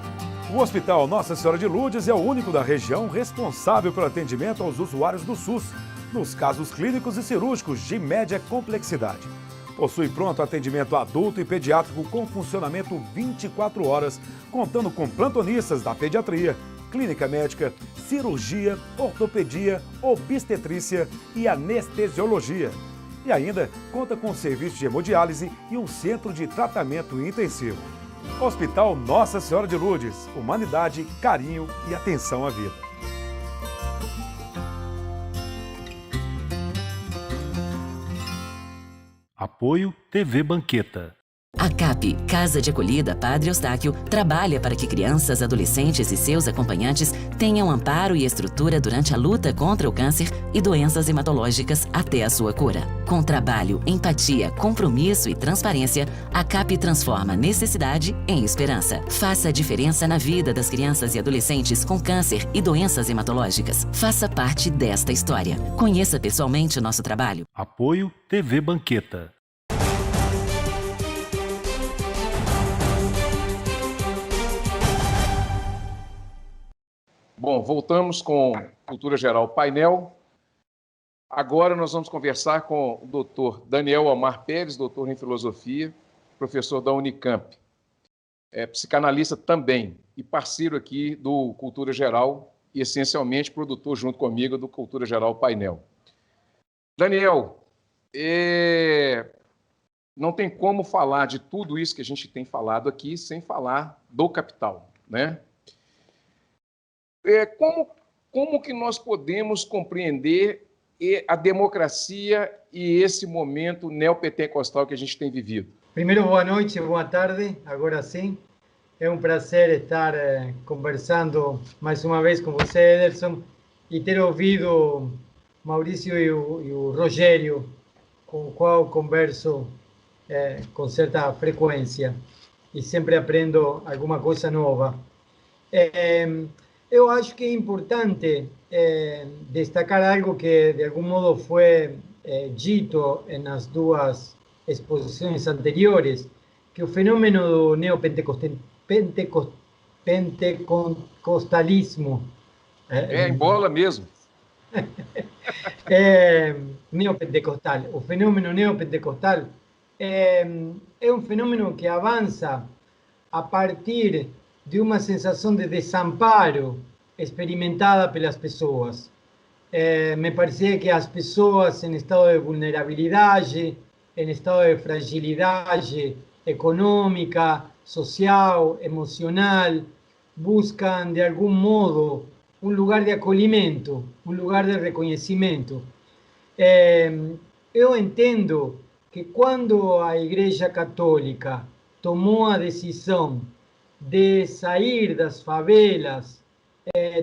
O Hospital Nossa Senhora de Lourdes é o único da região responsável pelo atendimento aos usuários do SUS, nos casos clínicos e cirúrgicos de média complexidade. Possui pronto atendimento adulto e pediátrico com funcionamento 24 horas, contando com plantonistas da pediatria, clínica médica, cirurgia, ortopedia, obstetrícia e anestesiologia. E ainda conta com serviço de hemodiálise e um centro de tratamento intensivo. Hospital Nossa Senhora de Lourdes, humanidade, carinho e atenção à vida. Apoio TV Banqueta. A CAP, Casa de Acolhida Padre Eustáquio, trabalha para que crianças, adolescentes e seus acompanhantes tenham amparo e estrutura durante a luta contra o câncer e doenças hematológicas até a sua cura. Com trabalho, empatia, compromisso e transparência, a CAP transforma necessidade em esperança. Faça a diferença na vida das crianças e adolescentes com câncer e doenças hematológicas. Faça parte desta história. Conheça pessoalmente o nosso trabalho. Apoio TV Banqueta. Bom, voltamos com Cultura Geral Painel. Agora nós vamos conversar com o doutor Daniel Omar Pérez, doutor em Filosofia, professor da Unicamp. É psicanalista também e parceiro aqui do Cultura Geral e, essencialmente, produtor junto comigo do Cultura Geral Painel. Daniel, não tem como falar de tudo isso que a gente tem falado aqui sem falar do capital, né? Como que nós podemos compreender a democracia e esse momento neopentecostal que a gente tem vivido? Primeiro, boa noite, boa tarde, agora sim. É um prazer estar conversando mais uma vez com você, Ederson, e ter ouvido Maurício e o Rogério, com o qual converso com certa frequência, e sempre aprendo alguma coisa nova. Eu acho que é importante destacar algo que, de algum modo, foi dito nas duas exposições anteriores, que o fenômeno do neopentecostalismo... em bola mesmo. Neopentecostal. O fenômeno neopentecostal é um fenômeno que avança a partir de uma sensação de desamparo experimentada pelas pessoas. Me parece que as pessoas em estado de vulnerabilidade, em estado de fragilidade econômica, social, emocional, buscam de algum modo um lugar de acolhimento, um lugar de reconhecimento. Eu entendo que quando a Igreja Católica tomou a decisão de sair das favelas,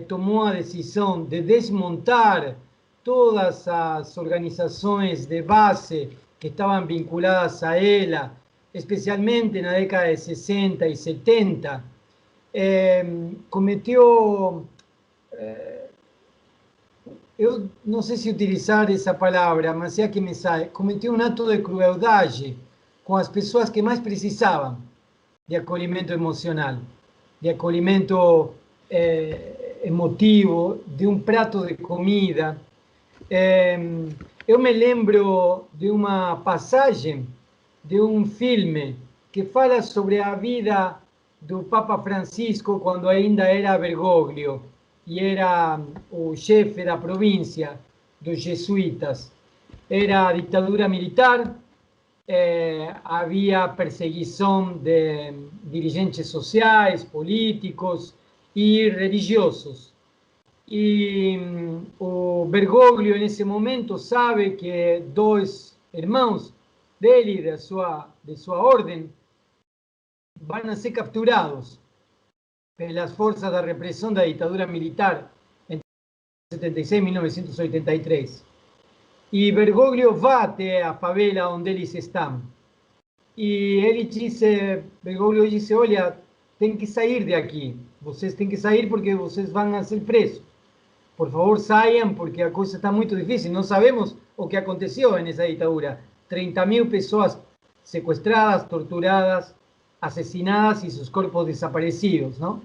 tomou a decisão de desmontar todas as organizações de base que estavam vinculadas a ela, especialmente na década de 60 e 70, cometeu, eu não sei se utilizar essa palavra, mas é a que me sai, cometeu um ato de crueldade com as pessoas que mais precisavam de acolhimento emocional, de acolhimento emotivo, de um prato de comida. Eu me lembro de uma passagem de um filme que fala sobre a vida do Papa Francisco quando ainda era Bergoglio e era o chefe da província dos jesuítas. Era a ditadura militar, havia perseguição de dirigentes sociais, políticos e religiosos. E o Bergoglio, nesse momento, sabe que dois irmãos dele, de sua ordem, vão ser capturados pelas forças da repressão da ditadura militar entre 1976 e 1983. E Bergoglio vai até a favela onde eles estão. E Bergoglio disse, olha, tem que sair de aqui. Vocês têm que sair porque vocês vão ser presos. Por favor, saiam, porque a coisa está muito difícil. Não sabemos o que aconteceu nessa ditadura. 30.000 pessoas sequestradas, torturadas, asesinadas y sus corpos desaparecidos, ¿no?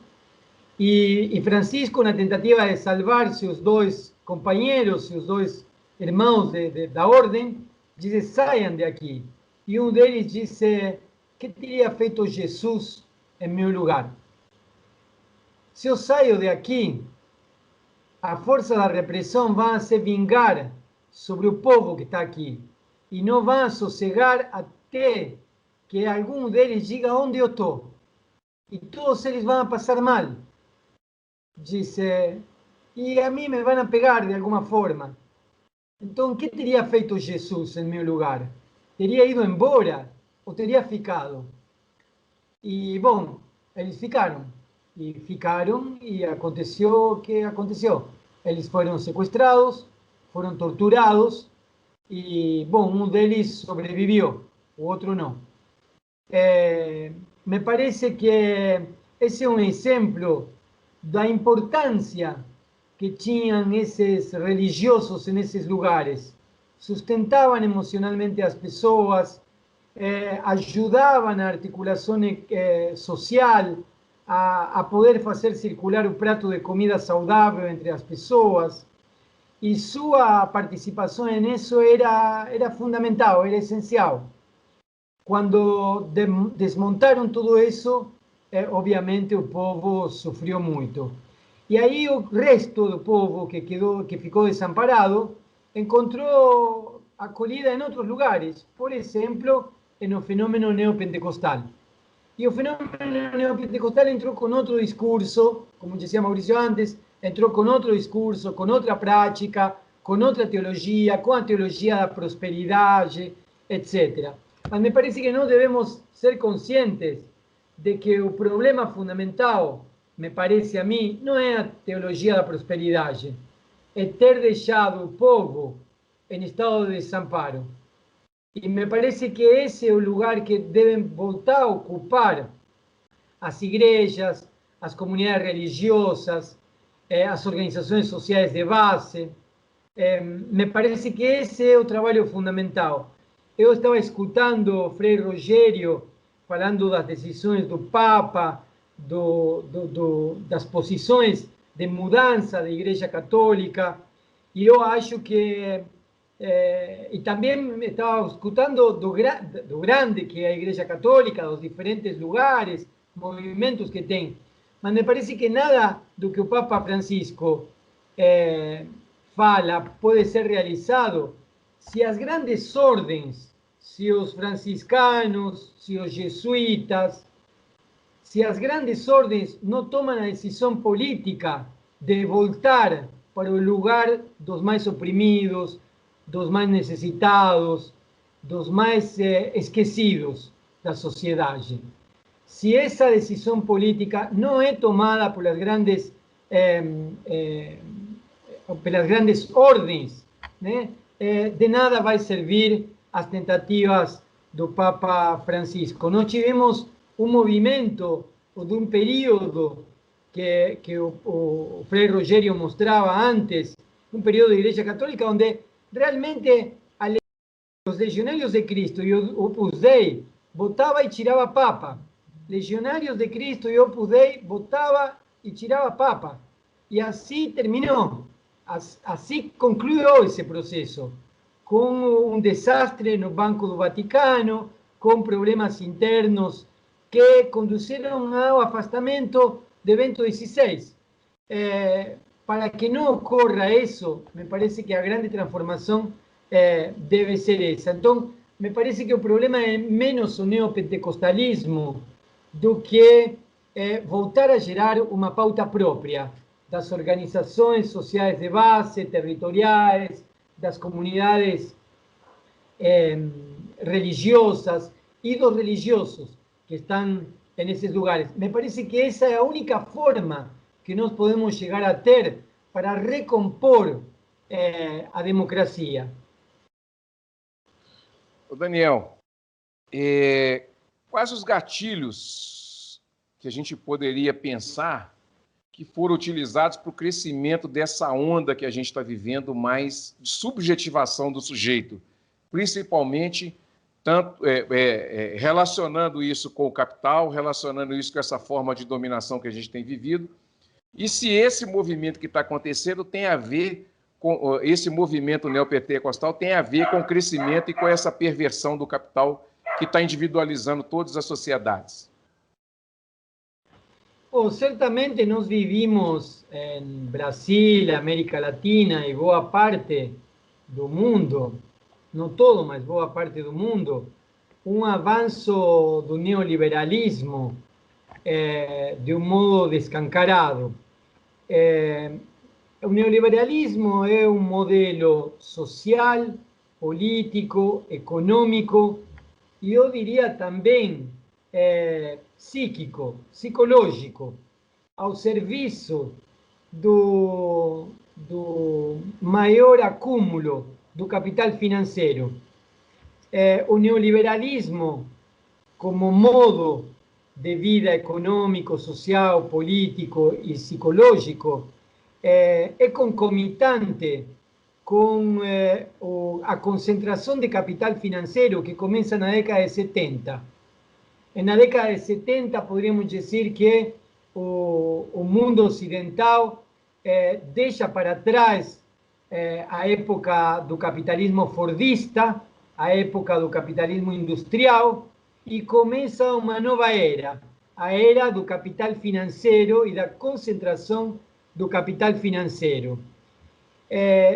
Y Francisco, na tentativa de salvar seus dois companheiros, seus dois irmãos da ordem, diz, saiam de aqui. E um deles disse, que teria feito Jesus em meu lugar? Se eu saio de aqui, a força da repressão vai se vingar sobre o povo que está aqui. E não vão sossegar até que algum deles diga onde eu estou. E todos eles vão passar mal. Disse, e a mim me vão pegar de alguma forma. Então, o que teria feito Jesus em meu lugar? Teria ido embora ou teria ficado? E, bom, eles ficaram. E aconteceu o que aconteceu. Eles foram sequestrados, foram torturados, e, bom, um deles sobreviveu, o outro não. Me parece que esse é um exemplo da importância que tinham esses religiosos nesses lugares. Sustentavam emocionalmente as pessoas, ajudavam na articulação social, a poder fazer circular o prato de comida saudável entre as pessoas. E sua participação nisso era fundamental, era essencial. Quando desmontaram tudo isso, obviamente o povo sofreu muito. E aí o resto do povo que ficou desamparado encontrou acolhida em outros lugares, por exemplo, no fenômeno neopentecostal. E o fenômeno neopentecostal entrou com outro discurso, como dizia Maurício antes, entrou com outro discurso, com outra prática, com outra teologia, com a teologia da prosperidade, etc. Mas me parece que nós devemos ser conscientes de que o problema fundamental, me parece a mim, não é a teologia da prosperidade, é ter deixado o povo em estado de desamparo. E me parece que esse é o lugar que devem voltar a ocupar as igrejas, as comunidades religiosas, as organizações sociais de base. Me parece que esse é o trabalho fundamental. Eu estava escutando o Frei Rogério falando das decisões do Papa, das posições de mudança da Igreja Católica, e eu acho que... e também estava escutando do grande que é a Igreja Católica, dos diferentes lugares, movimentos que tem. Mas me parece que nada do que o Papa Francisco fala pode ser realizado se as grandes ordens, se os franciscanos, se os jesuítas, se as grandes ordens não tomam a decisão política de voltar para o lugar dos mais oprimidos, dos mais necessitados, dos mais esquecidos da sociedade. Se essa decisão política não é tomada pelas grandes ordens, né, de nada vai servir as tentativas do Papa Francisco. Nós tivemos um movimento de um período que o Frei Rogério mostrava antes, um período da Igreja Católica onde realmente os legionários de Cristo e o Opus Dei botava e tirava Papa. Legionários de Cristo e Opus Dei botava e tirava Papa. E assim terminou. Assim concluiu esse processo, com um desastre no Banco do Vaticano, com problemas internos que conduziram ao afastamento de Bento XVI. Para que não ocorra isso, me parece que a grande transformação deve ser essa. Então, me parece que o problema é menos o neopentecostalismo do que voltar a gerar uma pauta própria das organizações sociais de base, territoriais, das comunidades religiosas e dos religiosos que estão nesses lugares. Me parece que essa é a única forma que nós podemos chegar a ter para recompor a democracia. Daniel, quais os gatilhos que a gente poderia pensar que foram utilizados para o crescimento dessa onda que a gente está vivendo mais de subjetivação do sujeito, principalmente relacionando isso com o capital, relacionando isso com essa forma de dominação que a gente tem vivido, e se esse movimento que está acontecendo tem a ver com esse movimento neopentecostal, tem a ver com o crescimento e com essa perversão do capital que está individualizando todas as sociedades. Certamente nós vivimos em Brasil, América Latina e boa parte do mundo, não todo, mas boa parte do mundo, um avanço do neoliberalismo de um modo descancarado. O neoliberalismo é um modelo social, político, econômico e eu diria também psíquico, psicológico, ao serviço do maior acúmulo do capital financeiro. O neoliberalismo, como modo de vida econômico, social, político e psicológico, é concomitante com a concentração de capital financeiro que começa na década de 70. Na década de 70, poderíamos dizer que o mundo ocidental deixa para trás a época do capitalismo fordista, a época do capitalismo industrial, e começa uma nova era, a era do capital financeiro e da concentração do capital financeiro.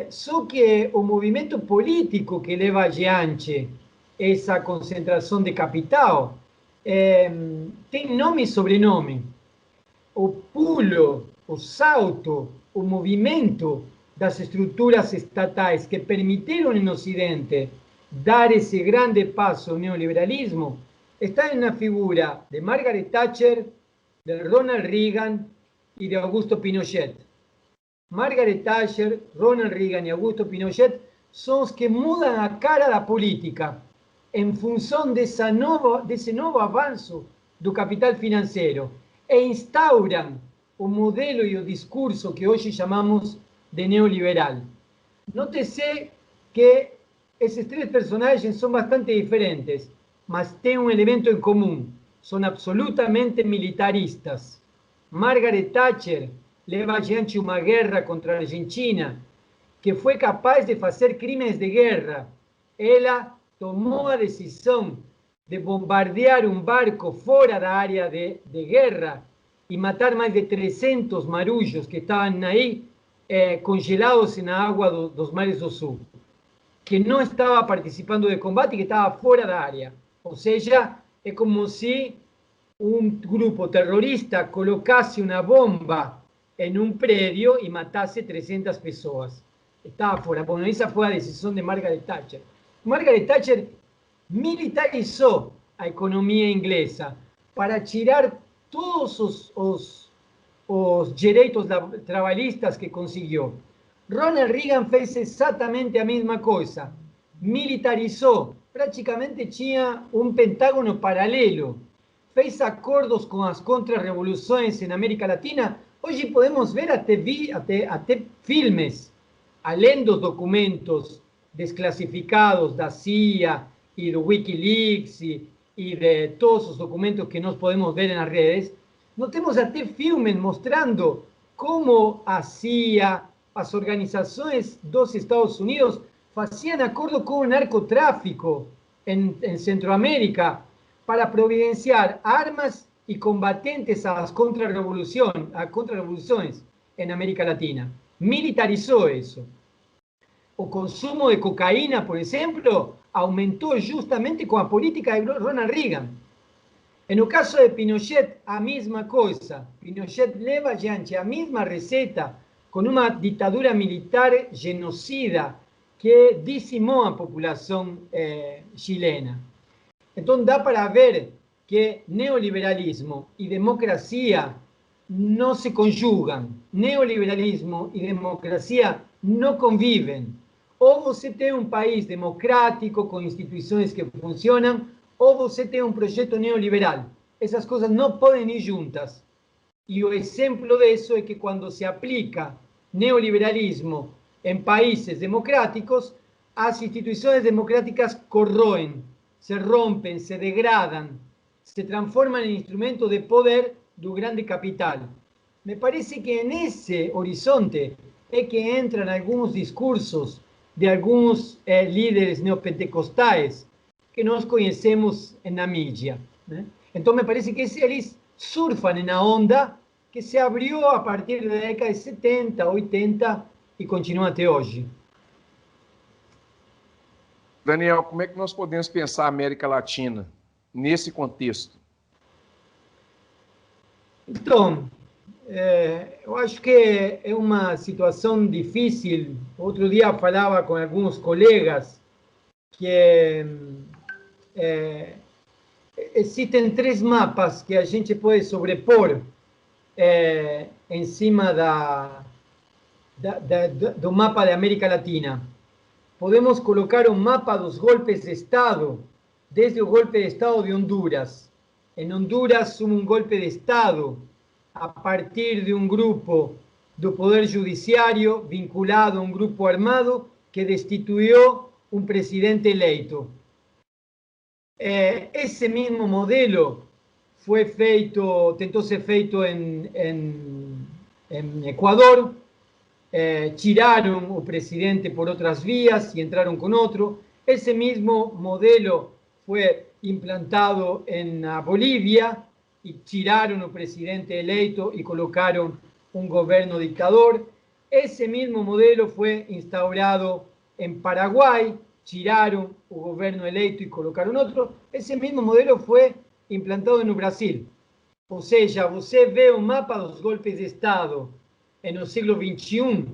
Só que o movimento político que leva adiante essa concentração de capital tem nome e sobrenome. O pulo, o salto, o movimento das estruturas estatais que permitiram no Ocidente dar esse grande passo ao neoliberalismo está na figura de Margaret Thatcher, de Ronald Reagan e de Augusto Pinochet. Margaret Thatcher, Ronald Reagan e Augusto Pinochet são os que mudam a cara da política em função desse novo avanço do capital financeiro e instauram o modelo e o discurso que hoje chamamos de neoliberal. Note-se que esses três personagens são bastante diferentes, mas têm um elemento em comum: são absolutamente militaristas. Margaret Thatcher leva adiante uma guerra contra a Argentina que foi capaz de fazer crimes de guerra. Ela tomou a decisão de bombardear um barco fora da área de guerra e matar mais de 300 marujos que estavam aí congelados na água dos mares do sul, que não estava participando de combate, que estava fora da área. Ou seja, é como se um grupo terrorista colocasse uma bomba em um prédio e matasse 300 pessoas. Estava fora. Bom, essa foi a decisão de Margaret Thatcher. Margaret Thatcher militarizou a economia inglesa para tirar todos os direitos trabalhistas que conseguiu. Ronald Reagan fez exatamente a mesma coisa. Militarizou. Praticamente tinha um pentágono paralelo. Fez acordos com as contra-revoluções na América Latina. Hoje podemos ver até filmes, além dos documentos desclassificados da CIA e do Wikileaks e de todos os documentos que nós podemos ver nas redes. Nós temos até filmes mostrando como a CIA, as organizações dos Estados Unidos, faziam acordo com o narcotráfico em Centroamérica para providenciar armas e combatentes às contra-revoluções em América Latina. Militarizou isso. O consumo de cocaína, por exemplo, aumentou justamente com a política de Ronald Reagan. No caso de Pinochet, a mesma coisa. Pinochet leva adiante a mesma receita com uma ditadura militar genocida que dizimou a população chilena. Então dá para ver que neoliberalismo e democracia não se conjugam. Neoliberalismo e democracia não convivem. Ou você tem um país democrático com instituições que funcionam, ou você tem um projeto neoliberal. Essas coisas não podem ir juntas. E o exemplo disso é que quando se aplica neoliberalismo em países democráticos, as instituições democráticas corroem, se rompem, se degradam, se transformam em instrumento de poder do grande capital. Me parece que nesse horizonte é que entram alguns discursos de alguns líderes neopentecostais que nós conhecemos na mídia, né? Então me parece que eles surfam na onda que se abriu a partir da década de 70, 80 e continua até hoje. Daniel, como é que nós podemos pensar a América Latina nesse contexto? Então, eu acho que é uma situação difícil. Outro dia falava com alguns colegas que existem 3 mapas que a gente pode sobrepor em cima do mapa da América Latina. Podemos colocar um mapa dos golpes de Estado, desde o golpe de Estado de Honduras. Em Honduras, houve um golpe de Estado a partir de um grupo do Poder Judiciário vinculado a um grupo armado que destituiu um presidente eleito. Esse mesmo modelo tentou ser feito em Equador. Tiraram o presidente por outras vias e entraram com outro. Esse mesmo modelo foi implantado na Bolívia e tiraram o presidente eleito e colocaram um governo dictador. Esse mesmo modelo foi instaurado em Paraguai, tiraram o governo eleito e colocaram outro. Esse mesmo modelo foi implantado no Brasil. Ou seja, você vê o mapa dos golpes de Estado no século XXI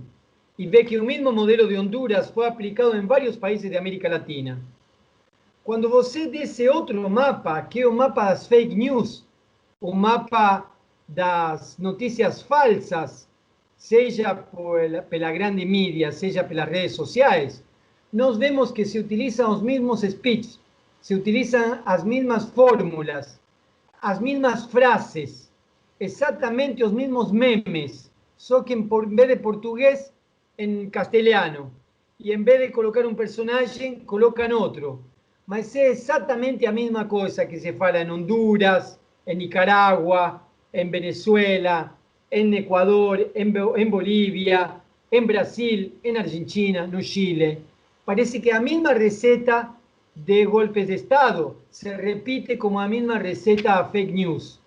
e vê que o mesmo modelo de Honduras foi aplicado em vários países da América Latina. Quando você desce outro mapa, que é o mapa das fake news, o mapa das notícias falsas, seja pela grande mídia, seja pelas redes sociais, nós vemos que se utilizam os mesmos speeches, se utilizam as mesmas fórmulas, as mesmas frases, exatamente os mesmos memes, só que em vez de português, em castelhano. E em vez de colocar um personagem, colocam outro. Mas é exatamente a mesma coisa que se fala em Honduras, em Nicarágua, em Venezuela, em Equador, em Bolívia, em Brasil, em Argentina, no Chile. Parece que a mesma receita de golpes de Estado se repite como a mesma receita a fake news.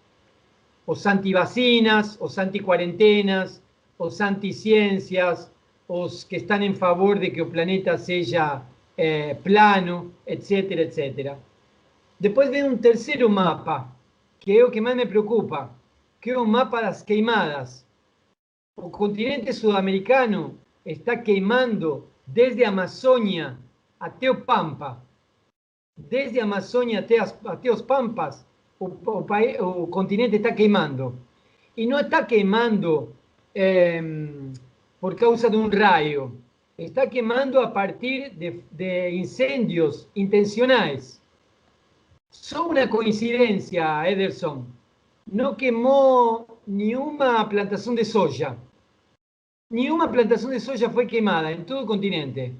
Os antivacinas, os anticuarentenas, os anticiencias, os que estão em favor de que o planeta seja plano, etc, etc. Depois vem um terceiro mapa, que é o que mais me preocupa, que é o mapa das queimadas. O continente sudamericano está queimando desde a Amazônia até o Pampa. Desde a Amazônia até os Pampas, o continente está queimando. E não está queimando por causa de um raio. Está queimando a partir de incêndios intencionais. Só uma coincidência, Ederson. Não queimou nenhuma plantação de soja. Nenhuma plantação de soja foi queimada em todo o continente.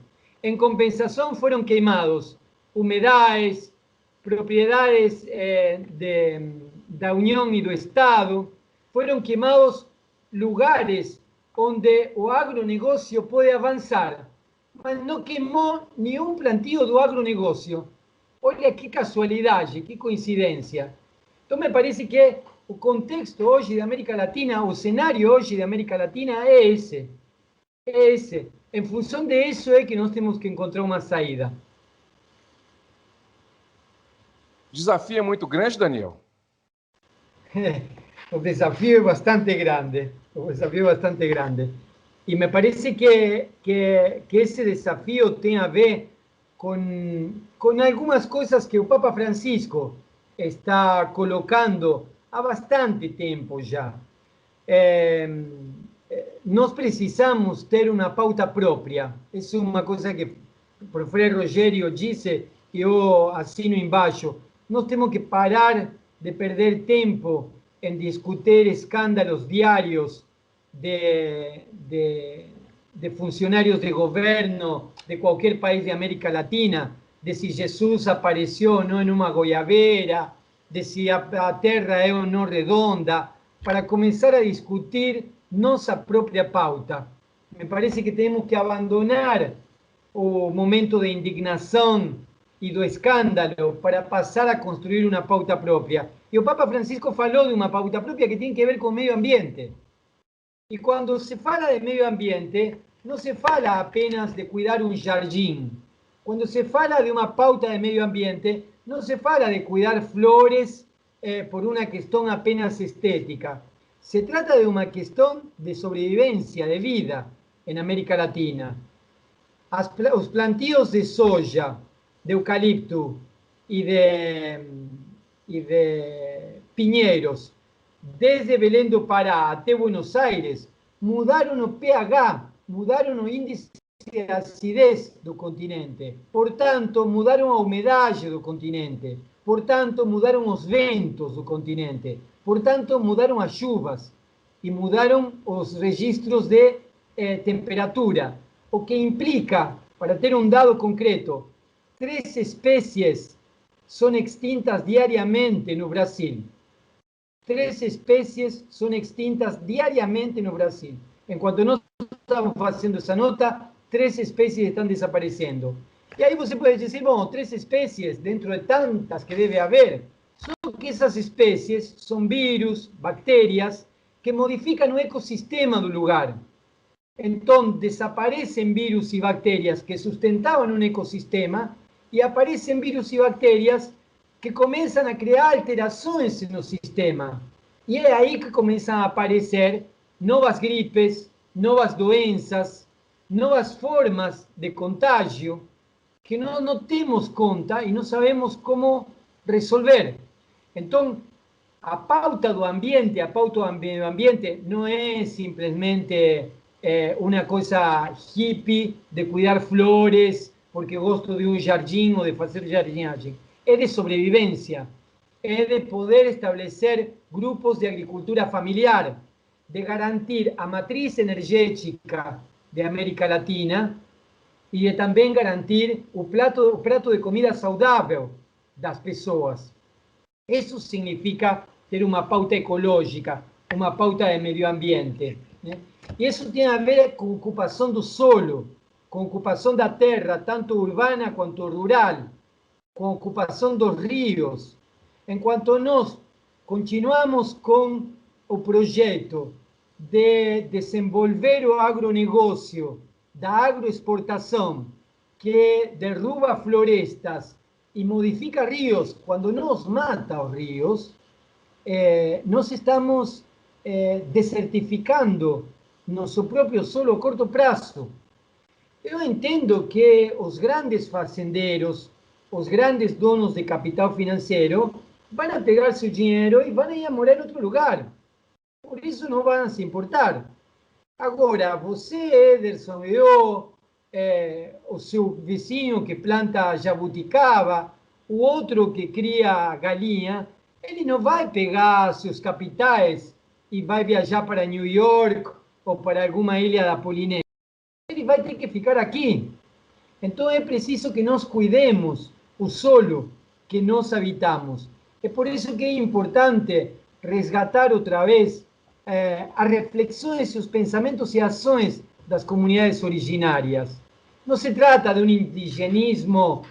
Em compensação, foram queimados humedades, propriedades da União e do Estado. Foram queimados lugares onde o agronegócio pode avançar, mas não queimou nenhum plantio do agronegócio. Olha que casualidade, que coincidência. Então me parece que o contexto hoje da América Latina, o cenário hoje da América Latina é esse. É esse. Em função disso é que nós temos que encontrar uma saída. O desafio é muito grande, Daniel? O desafio é bastante grande. O desafio é bastante grande. E me parece que esse desafio tem a ver com algumas coisas que o Papa Francisco está colocando há bastante tempo já. Nós precisamos ter uma pauta própria. Isso é uma coisa que o professor Rogério disse e eu assino embaixo. Nós temos que parar de perder tempo em discutir escândalos diários de funcionários de governo de qualquer país de América Latina, de se Jesus apareceu ou não em uma goiabeira, de se a Terra é ou não redonda, para começar a discutir nossa própria pauta. Me parece que temos que abandonar o momento de indignação e do escândalo para passar a construir uma pauta própria. E o Papa Francisco falou de uma pauta própria que tem que ver com o meio ambiente. E quando se fala de meio ambiente, não se fala apenas de cuidar um jardim. Quando se fala de uma pauta de meio ambiente, não se fala de cuidar flores por uma questão apenas estética. Se trata de uma questão de sobrevivência, de vida em América Latina. Os plantios de soja, de eucalipto e e de Pinheiros, desde Belém do Pará até Buenos Aires, mudaram o pH, mudaram o índice de acidez do continente. Portanto, mudaram a umidade do continente. Portanto, mudaram os ventos do continente. Portanto, mudaram as chuvas e mudaram os registros de temperatura. O que implica, para ter um dado concreto, 3 espécies são extintas diariamente no Brasil. 3 espécies são extintas diariamente no Brasil. Enquanto nós estamos fazendo essa nota, 3 espécies estão desaparecendo. E aí você pode dizer, bom, 3 espécies dentro de tantas que deve haver. Só que essas espécies são vírus, bactérias, que modificam o ecossistema do lugar. Então, desaparecem vírus e bactérias que sustentavam um ecossistema e aparecem vírus e bactérias que começam a criar alterações no sistema. E é aí que começam a aparecer novas gripes, novas doenças, novas formas de contágio que nós não temos conta e não sabemos como resolver. Então, a pauta do ambiente, a pauta do meio ambiente não é simplesmente uma coisa hippie de cuidar flores porque gosto de um jardim ou de fazer jardinagem. É de sobrevivência, é de poder estabelecer grupos de agricultura familiar, de garantir a matriz energética de América Latina e de também garantir o prato de comida saudável das pessoas. Isso significa ter uma pauta ecológica, uma pauta de meio ambiente, né? E isso tem a ver com ocupação do solo, com ocupação da terra, tanto urbana quanto rural, com ocupação dos rios. Enquanto nós continuamos com o projeto de desenvolver o agronegócio, da agroexportação, que derruba florestas e modifica rios, quando nos mata os rios, nós estamos desertificando nosso próprio solo a curto prazo. Eu entendo que os grandes fazendeiros, os grandes donos de capital financeiro, vão pegar seu dinheiro e vão ir a morar em outro lugar. Por isso não vão se importar. Agora, você, Ederson, eu, o seu vizinho que planta jabuticaba, o outro que cria galinha, ele não vai pegar seus capitais e vai viajar para New York ou para alguma ilha da Polinésia. Ele vai ter que ficar aqui. Então é preciso que nós cuidemos o solo que nós habitamos. É por isso que é importante resgatar outra vez as reflexões, os pensamentos e ações das comunidades originárias. Não se trata de um indigenismo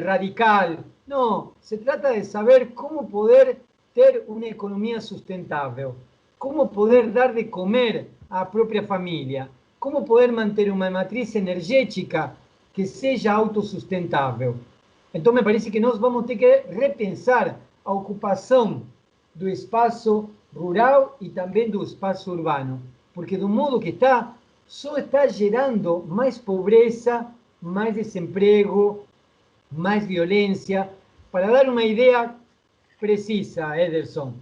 radical, não. Se trata de saber como poder ter uma economia sustentável, como poder dar de comer à própria família, como poder manter uma matriz energética que seja autossustentável. Então, me parece que nós vamos ter que repensar a ocupação do espaço rural e também do espaço urbano, porque do modo que está, só está gerando mais pobreza, mais desemprego, mais violência. Para dar uma ideia precisa, Ederson,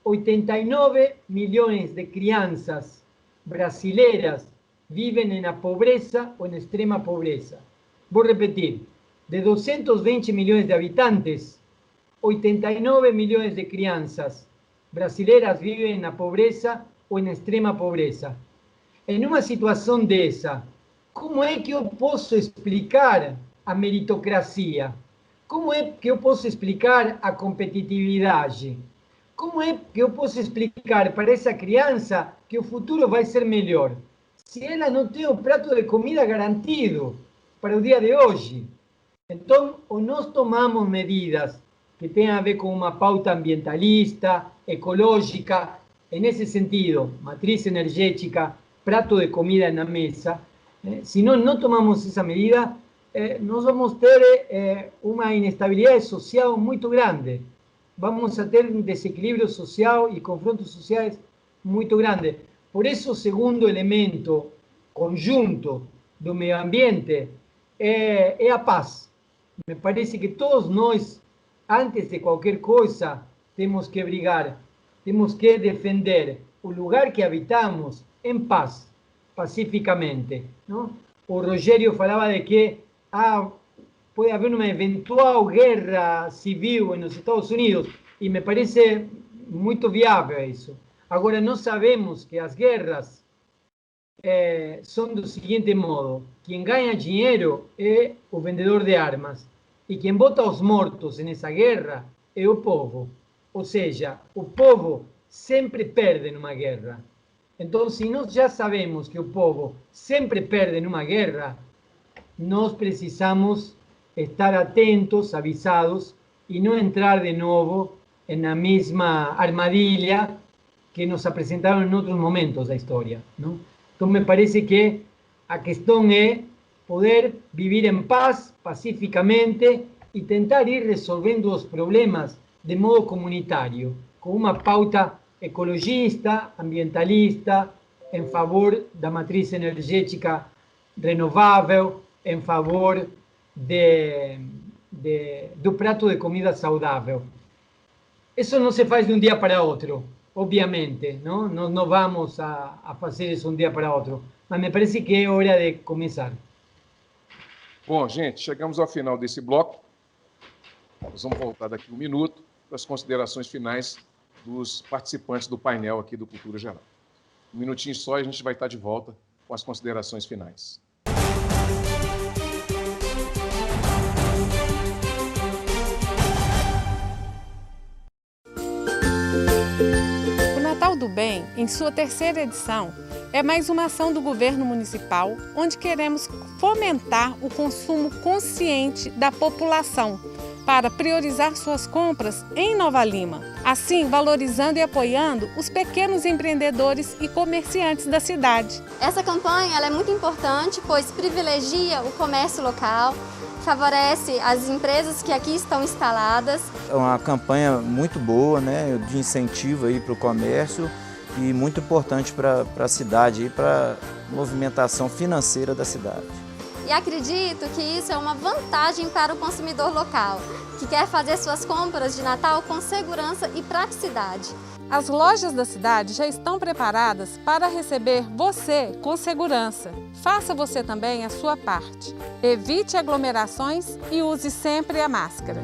89 milhões de crianças brasileiras vivem na pobreza ou na extrema pobreza. Vou repetir, de 220 milhões de habitantes, 89 milhões de crianças brasileiras vivem na pobreza ou na extrema pobreza. Em uma situação dessa, como é que eu posso explicar a meritocracia? Como é que eu posso explicar a competitividade? Como é que eu posso explicar para essa criança que o futuro vai ser melhor, se ela não tem o prato de comida garantido para o dia de hoje? Então, ou nós tomamos medidas que têm a ver com uma pauta ambientalista, ecológica, nesse sentido, matriz energética, prato de comida na mesa. Se nós não tomamos essa medida, nós vamos ter uma inestabilidade social muito grande. Vamos a ter um desequilíbrio social e confrontos sociais muito grande. Por isso, o segundo elemento conjunto do meio ambiente é a paz. Me parece que todos nós antes de qualquer coisa, temos que brigar, temos que defender o lugar que habitamos em paz, pacificamente, não? O Rogério falava de que pode haver uma eventual guerra civil nos Estados Unidos, e me parece muito viável isso. Agora, nós sabemos que as guerras são do seguinte modo: quem ganha dinheiro é o vendedor de armas, e quem bota os mortos nessa guerra é o povo. Ou seja, o povo sempre perde numa guerra. Então, se nós já sabemos que o povo sempre perde numa guerra, nós precisamos estar atentos, avisados, e não entrar de novo na mesma armadilha que nos apresentaram em outros momentos da história, não? Então, me parece que a questão é poder viver em paz, pacificamente, e tentar ir resolvendo os problemas de modo comunitário, com uma pauta ecologista, ambientalista, em favor da matriz energética renovável, em favor do prato de comida saudável. Isso não se faz de um dia para outro, obviamente, não? Nós não vamos a fazer isso de um dia para outro, mas me parece que é hora de começar. Bom, gente, chegamos ao final desse bloco. Nós vamos voltar daqui um minuto para as considerações finais dos participantes do painel aqui do Cultura Geral. Um minutinho só e a gente vai estar de volta com as considerações finais. O Natal do Bem, em sua terceira edição, é mais uma ação do governo municipal, onde queremos fomentar o consumo consciente da população, para priorizar suas compras em Nova Lima, assim valorizando e apoiando os pequenos empreendedores e comerciantes da cidade. Essa campanha ela é muito importante, pois privilegia o comércio local, favorece as empresas que aqui estão instaladas. É uma campanha muito boa, né, de incentivo para o comércio e muito importante para a cidade, para a movimentação financeira da cidade. E acredito que isso é uma vantagem para o consumidor local, que quer fazer suas compras de Natal com segurança e praticidade. As lojas da cidade já estão preparadas para receber você com segurança. Faça você também a sua parte. Evite aglomerações e use sempre a máscara.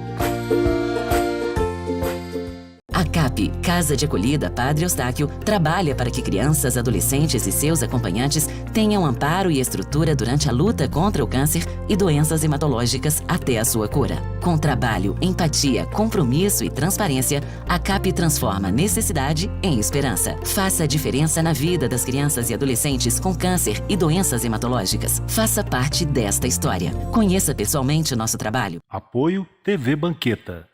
A CAP, Casa de Acolhida Padre Eustáquio, trabalha para que crianças, adolescentes e seus acompanhantes tenham amparo e estrutura durante a luta contra o câncer e doenças hematológicas até a sua cura. Com trabalho, empatia, compromisso e transparência, a CAP transforma necessidade em esperança. Faça a diferença na vida das crianças e adolescentes com câncer e doenças hematológicas. Faça parte desta história. Conheça pessoalmente o nosso trabalho. Apoio TV Banqueta.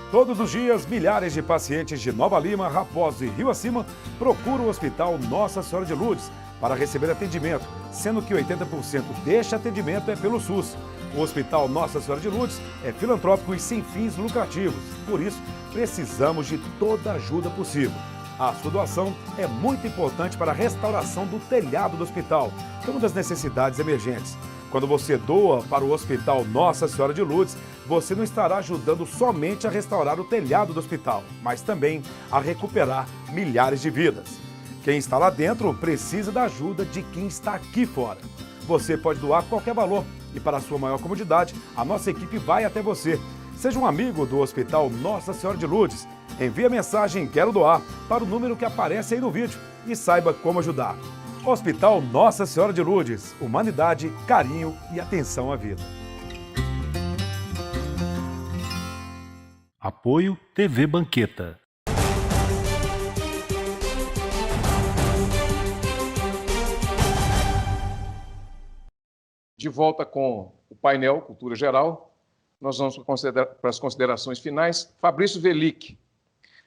Todos os dias, milhares de pacientes de Nova Lima, Raposo e Rio Acima procuram o Hospital Nossa Senhora de Lourdes para receber atendimento, sendo que 80% deste atendimento é pelo SUS. O Hospital Nossa Senhora de Lourdes é filantrópico e sem fins lucrativos, por isso precisamos de toda a ajuda possível. A sua doação é muito importante para a restauração do telhado do hospital, que é uma das necessidades emergentes. Quando você doa para o Hospital Nossa Senhora de Lourdes, você não estará ajudando somente a restaurar o telhado do hospital, mas também a recuperar milhares de vidas. Quem está lá dentro precisa da ajuda de quem está aqui fora. Você pode doar qualquer valor e, para a sua maior comodidade, a nossa equipe vai até você. Seja um amigo do Hospital Nossa Senhora de Lourdes. Envie a mensagem "Quero doar" para o número que aparece aí no vídeo e saiba como ajudar. Hospital Nossa Senhora de Lourdes, humanidade, carinho e atenção à vida. Apoio TV Banqueta. De volta com o painel Cultura Geral, nós vamos para as considerações finais. Fabrício Velic,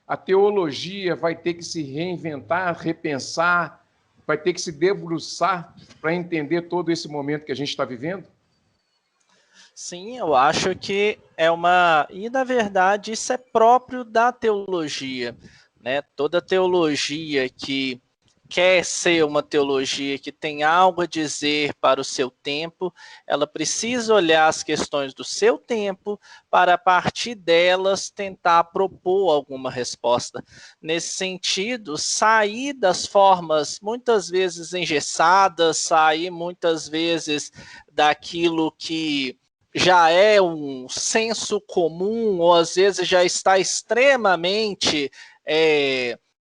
a teologia vai ter que se reinventar, repensar, vai ter que se debruçar para entender todo esse momento que a gente está vivendo? Sim, eu acho que é uma... E, na verdade, isso é próprio da teologia, né? Toda teologia que quer ser uma teologia que tem algo a dizer para o seu tempo, ela precisa olhar as questões do seu tempo para, a partir delas, tentar propor alguma resposta. Nesse sentido, sair das formas muitas vezes engessadas, sair muitas vezes daquilo que já é um senso comum, ou às vezes já está extremamente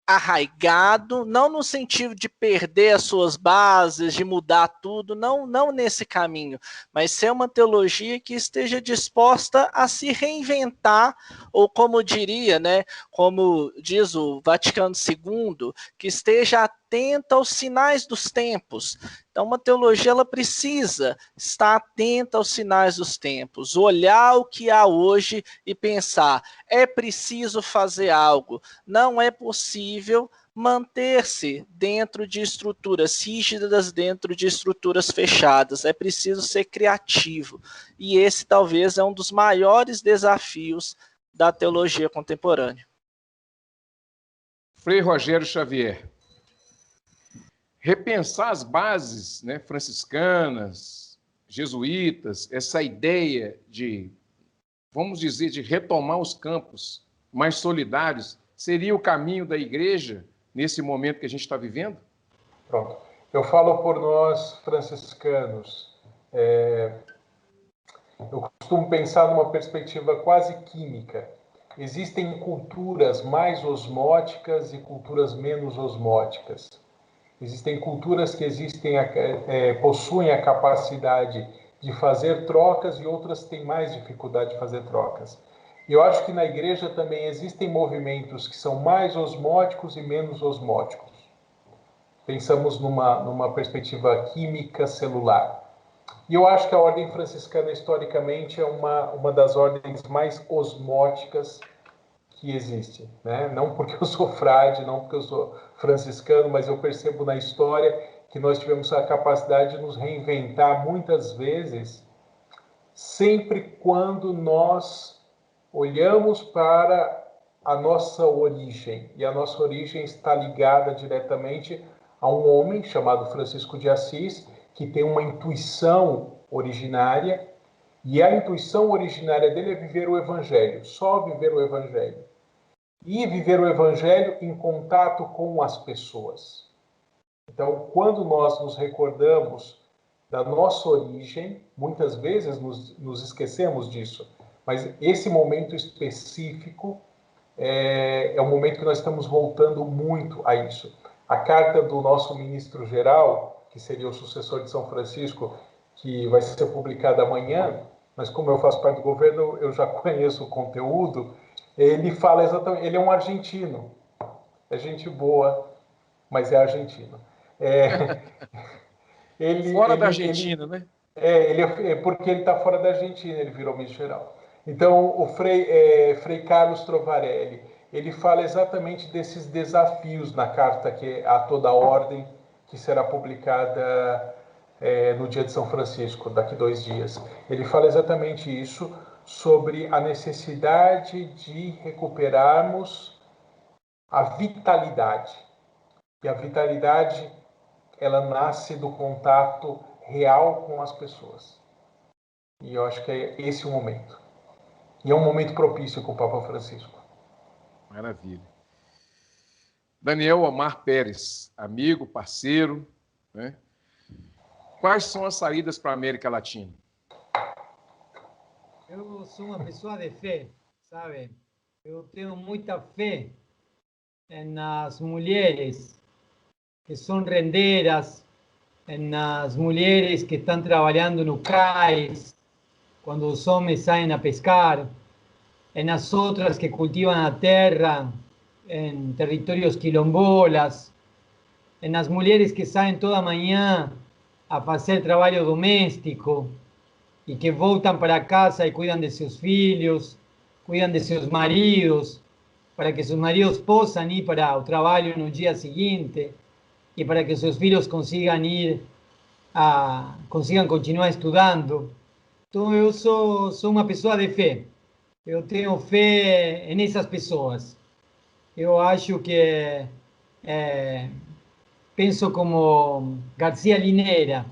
arraigado, não no sentido de perder as suas bases, de mudar tudo, não nesse caminho, mas ser uma teologia que esteja disposta a se reinventar, ou como diria, né, como diz o Vaticano II, que esteja atenta aos sinais dos tempos. Então, uma teologia, ela precisa estar atenta aos sinais dos tempos, olhar o que há hoje e pensar, é preciso fazer algo, não é possível manter-se dentro de estruturas rígidas, dentro de estruturas fechadas, é preciso ser criativo, e esse talvez é um dos maiores desafios da teologia contemporânea. Frei Rogério Xavier, repensar as bases, né, franciscanas, jesuítas, essa ideia de, vamos dizer, de retomar os campos mais solidários, seria o caminho da igreja nesse momento que a gente está vivendo? Pronto. Eu falo por nós, franciscanos. Eu costumo pensar numa perspectiva quase química. Existem culturas mais osmóticas e culturas menos osmóticas. Existem culturas que possuem a capacidade de fazer trocas e outras têm mais dificuldade de fazer trocas. E eu acho que na igreja também existem movimentos que são mais osmóticos e menos osmóticos. Pensamos numa perspectiva química celular. E eu acho que a ordem franciscana, historicamente, é uma das ordens mais osmóticas que existe, né? Não porque eu sou frade, não porque eu sou franciscano, mas eu percebo na história que nós tivemos a capacidade de nos reinventar muitas vezes, sempre quando nós olhamos para a nossa origem, e a nossa origem está ligada diretamente a um homem chamado Francisco de Assis, que tem uma intuição originária, e a intuição originária dele é viver o Evangelho, só viver o Evangelho. E viver o Evangelho em contato com as pessoas. Então, quando nós nos recordamos da nossa origem, muitas vezes nos esquecemos disso, mas esse momento específico é um momento que nós estamos voltando muito a isso. A carta do nosso ministro-geral, que seria o sucessor de São Francisco, que vai ser publicada amanhã, mas como eu faço parte do governo, eu já conheço o conteúdo. Ele fala exatamente, ele é um argentino, é gente boa, mas é argentino. Fora da Argentina, né? Porque ele está fora da Argentina, ele virou ministro-geral. Então, o Frei Carlos Trovarelli, ele fala exatamente desses desafios na carta que a toda a ordem, que será publicada no dia de São Francisco, daqui 2 dias. Ele fala exatamente isso, sobre a necessidade de recuperarmos a vitalidade. E a vitalidade, ela nasce do contato real com as pessoas. E eu acho que é esse o momento. E é um momento propício com o Papa Francisco. Maravilha. Daniel Omar Pérez, amigo, parceiro, né? Quais são as saídas para a América Latina? Eu sou uma pessoa de fé, sabe? Eu tenho muita fé nas mulheres que são renderas, nas mulheres que estão trabalhando no cais, quando os homens saem a pescar, nas outras que cultivam a terra em territórios quilombolas, nas mulheres que saem toda manhã a fazer trabalho doméstico, e que voltam para casa e cuidam de seus filhos, cuidam de seus maridos, para que seus maridos possam ir para o trabalho no dia seguinte e para que seus filhos consigam continuar estudando. Então, eu sou uma pessoa de fé. Eu tenho fé nessas pessoas. Eu acho que penso como García Linera,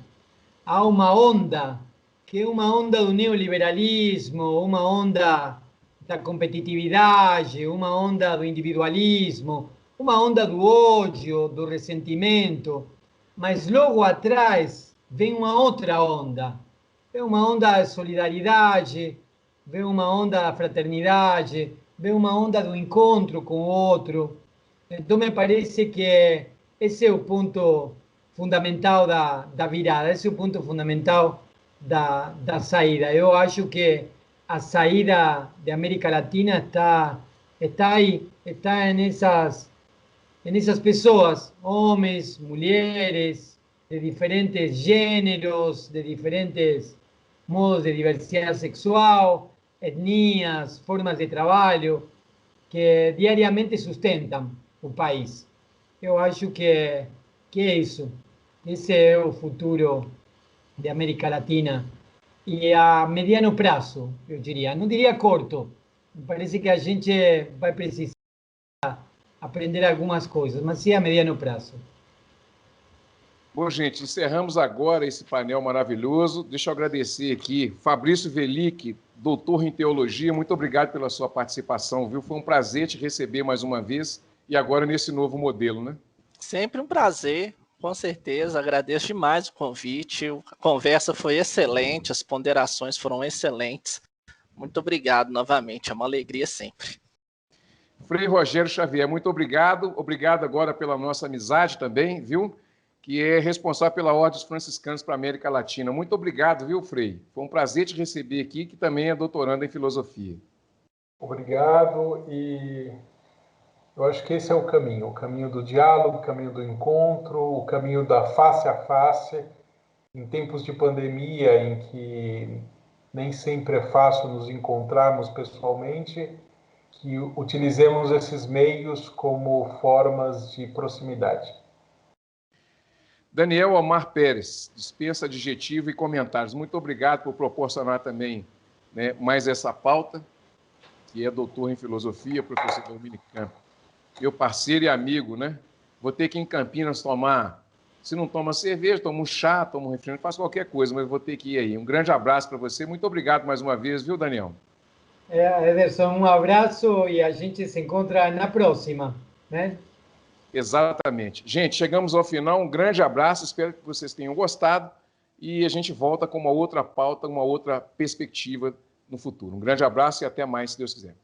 há uma onda que é uma onda do neoliberalismo, uma onda da competitividade, uma onda do individualismo, uma onda do ódio, do ressentimento, mas logo atrás vem uma outra onda. Vem uma onda da solidariedade, vem uma onda da fraternidade, vem uma onda do encontro com o outro. Então me parece que esse é o ponto fundamental da virada, esse é o ponto fundamental da saída. Eu acho que a saída da América Latina está aí, está nessas pessoas, homens, mulheres, de diferentes gêneros, de diferentes modos de diversidade sexual, etnias, formas de trabalho, que diariamente sustentam o país. Eu acho que é isso. Esse é o futuro da América Latina. E a mediano prazo, eu diria. Não diria curto. Me parece que a gente vai precisar aprender algumas coisas, mas sim a mediano prazo. Bom, gente, encerramos agora esse painel maravilhoso. Deixa eu agradecer aqui Fabrício Velic, doutor em teologia. Muito obrigado pela sua participação, viu? Foi um prazer te receber mais uma vez e agora nesse novo modelo, né? Sempre um prazer, com certeza. Agradeço demais o convite. A conversa foi excelente, as ponderações foram excelentes. Muito obrigado novamente, é uma alegria sempre. Frei Rogério Xavier, muito obrigado. Obrigado agora pela nossa amizade também, viu? Que é responsável pela Ordem dos Franciscanos para a América Latina. Muito obrigado, viu, Frei? Foi um prazer te receber aqui, que também é doutorando em filosofia. Obrigado, e eu acho que esse é o caminho do diálogo, o caminho do encontro, o caminho da face a face, em tempos de pandemia, em que nem sempre é fácil nos encontrarmos pessoalmente, que utilizemos esses meios como formas de proximidade. Daniel Omar Pérez, dispensa adjetivo e comentários. Muito obrigado por proporcionar também, né, mais essa pauta, que é doutor em filosofia, professor dominicano. Meu parceiro e amigo, né? Vou ter que ir em Campinas tomar, se não toma cerveja, toma um chá, toma um refrigerante, faço qualquer coisa, mas vou ter que ir aí. Um grande abraço para você, muito obrigado mais uma vez, viu, Daniel? Ederson, um abraço e a gente se encontra na próxima, né? Exatamente. Gente, chegamos ao final, um grande abraço, espero que vocês tenham gostado e a gente volta com uma outra pauta, uma outra perspectiva no futuro. Um grande abraço e até mais, se Deus quiser.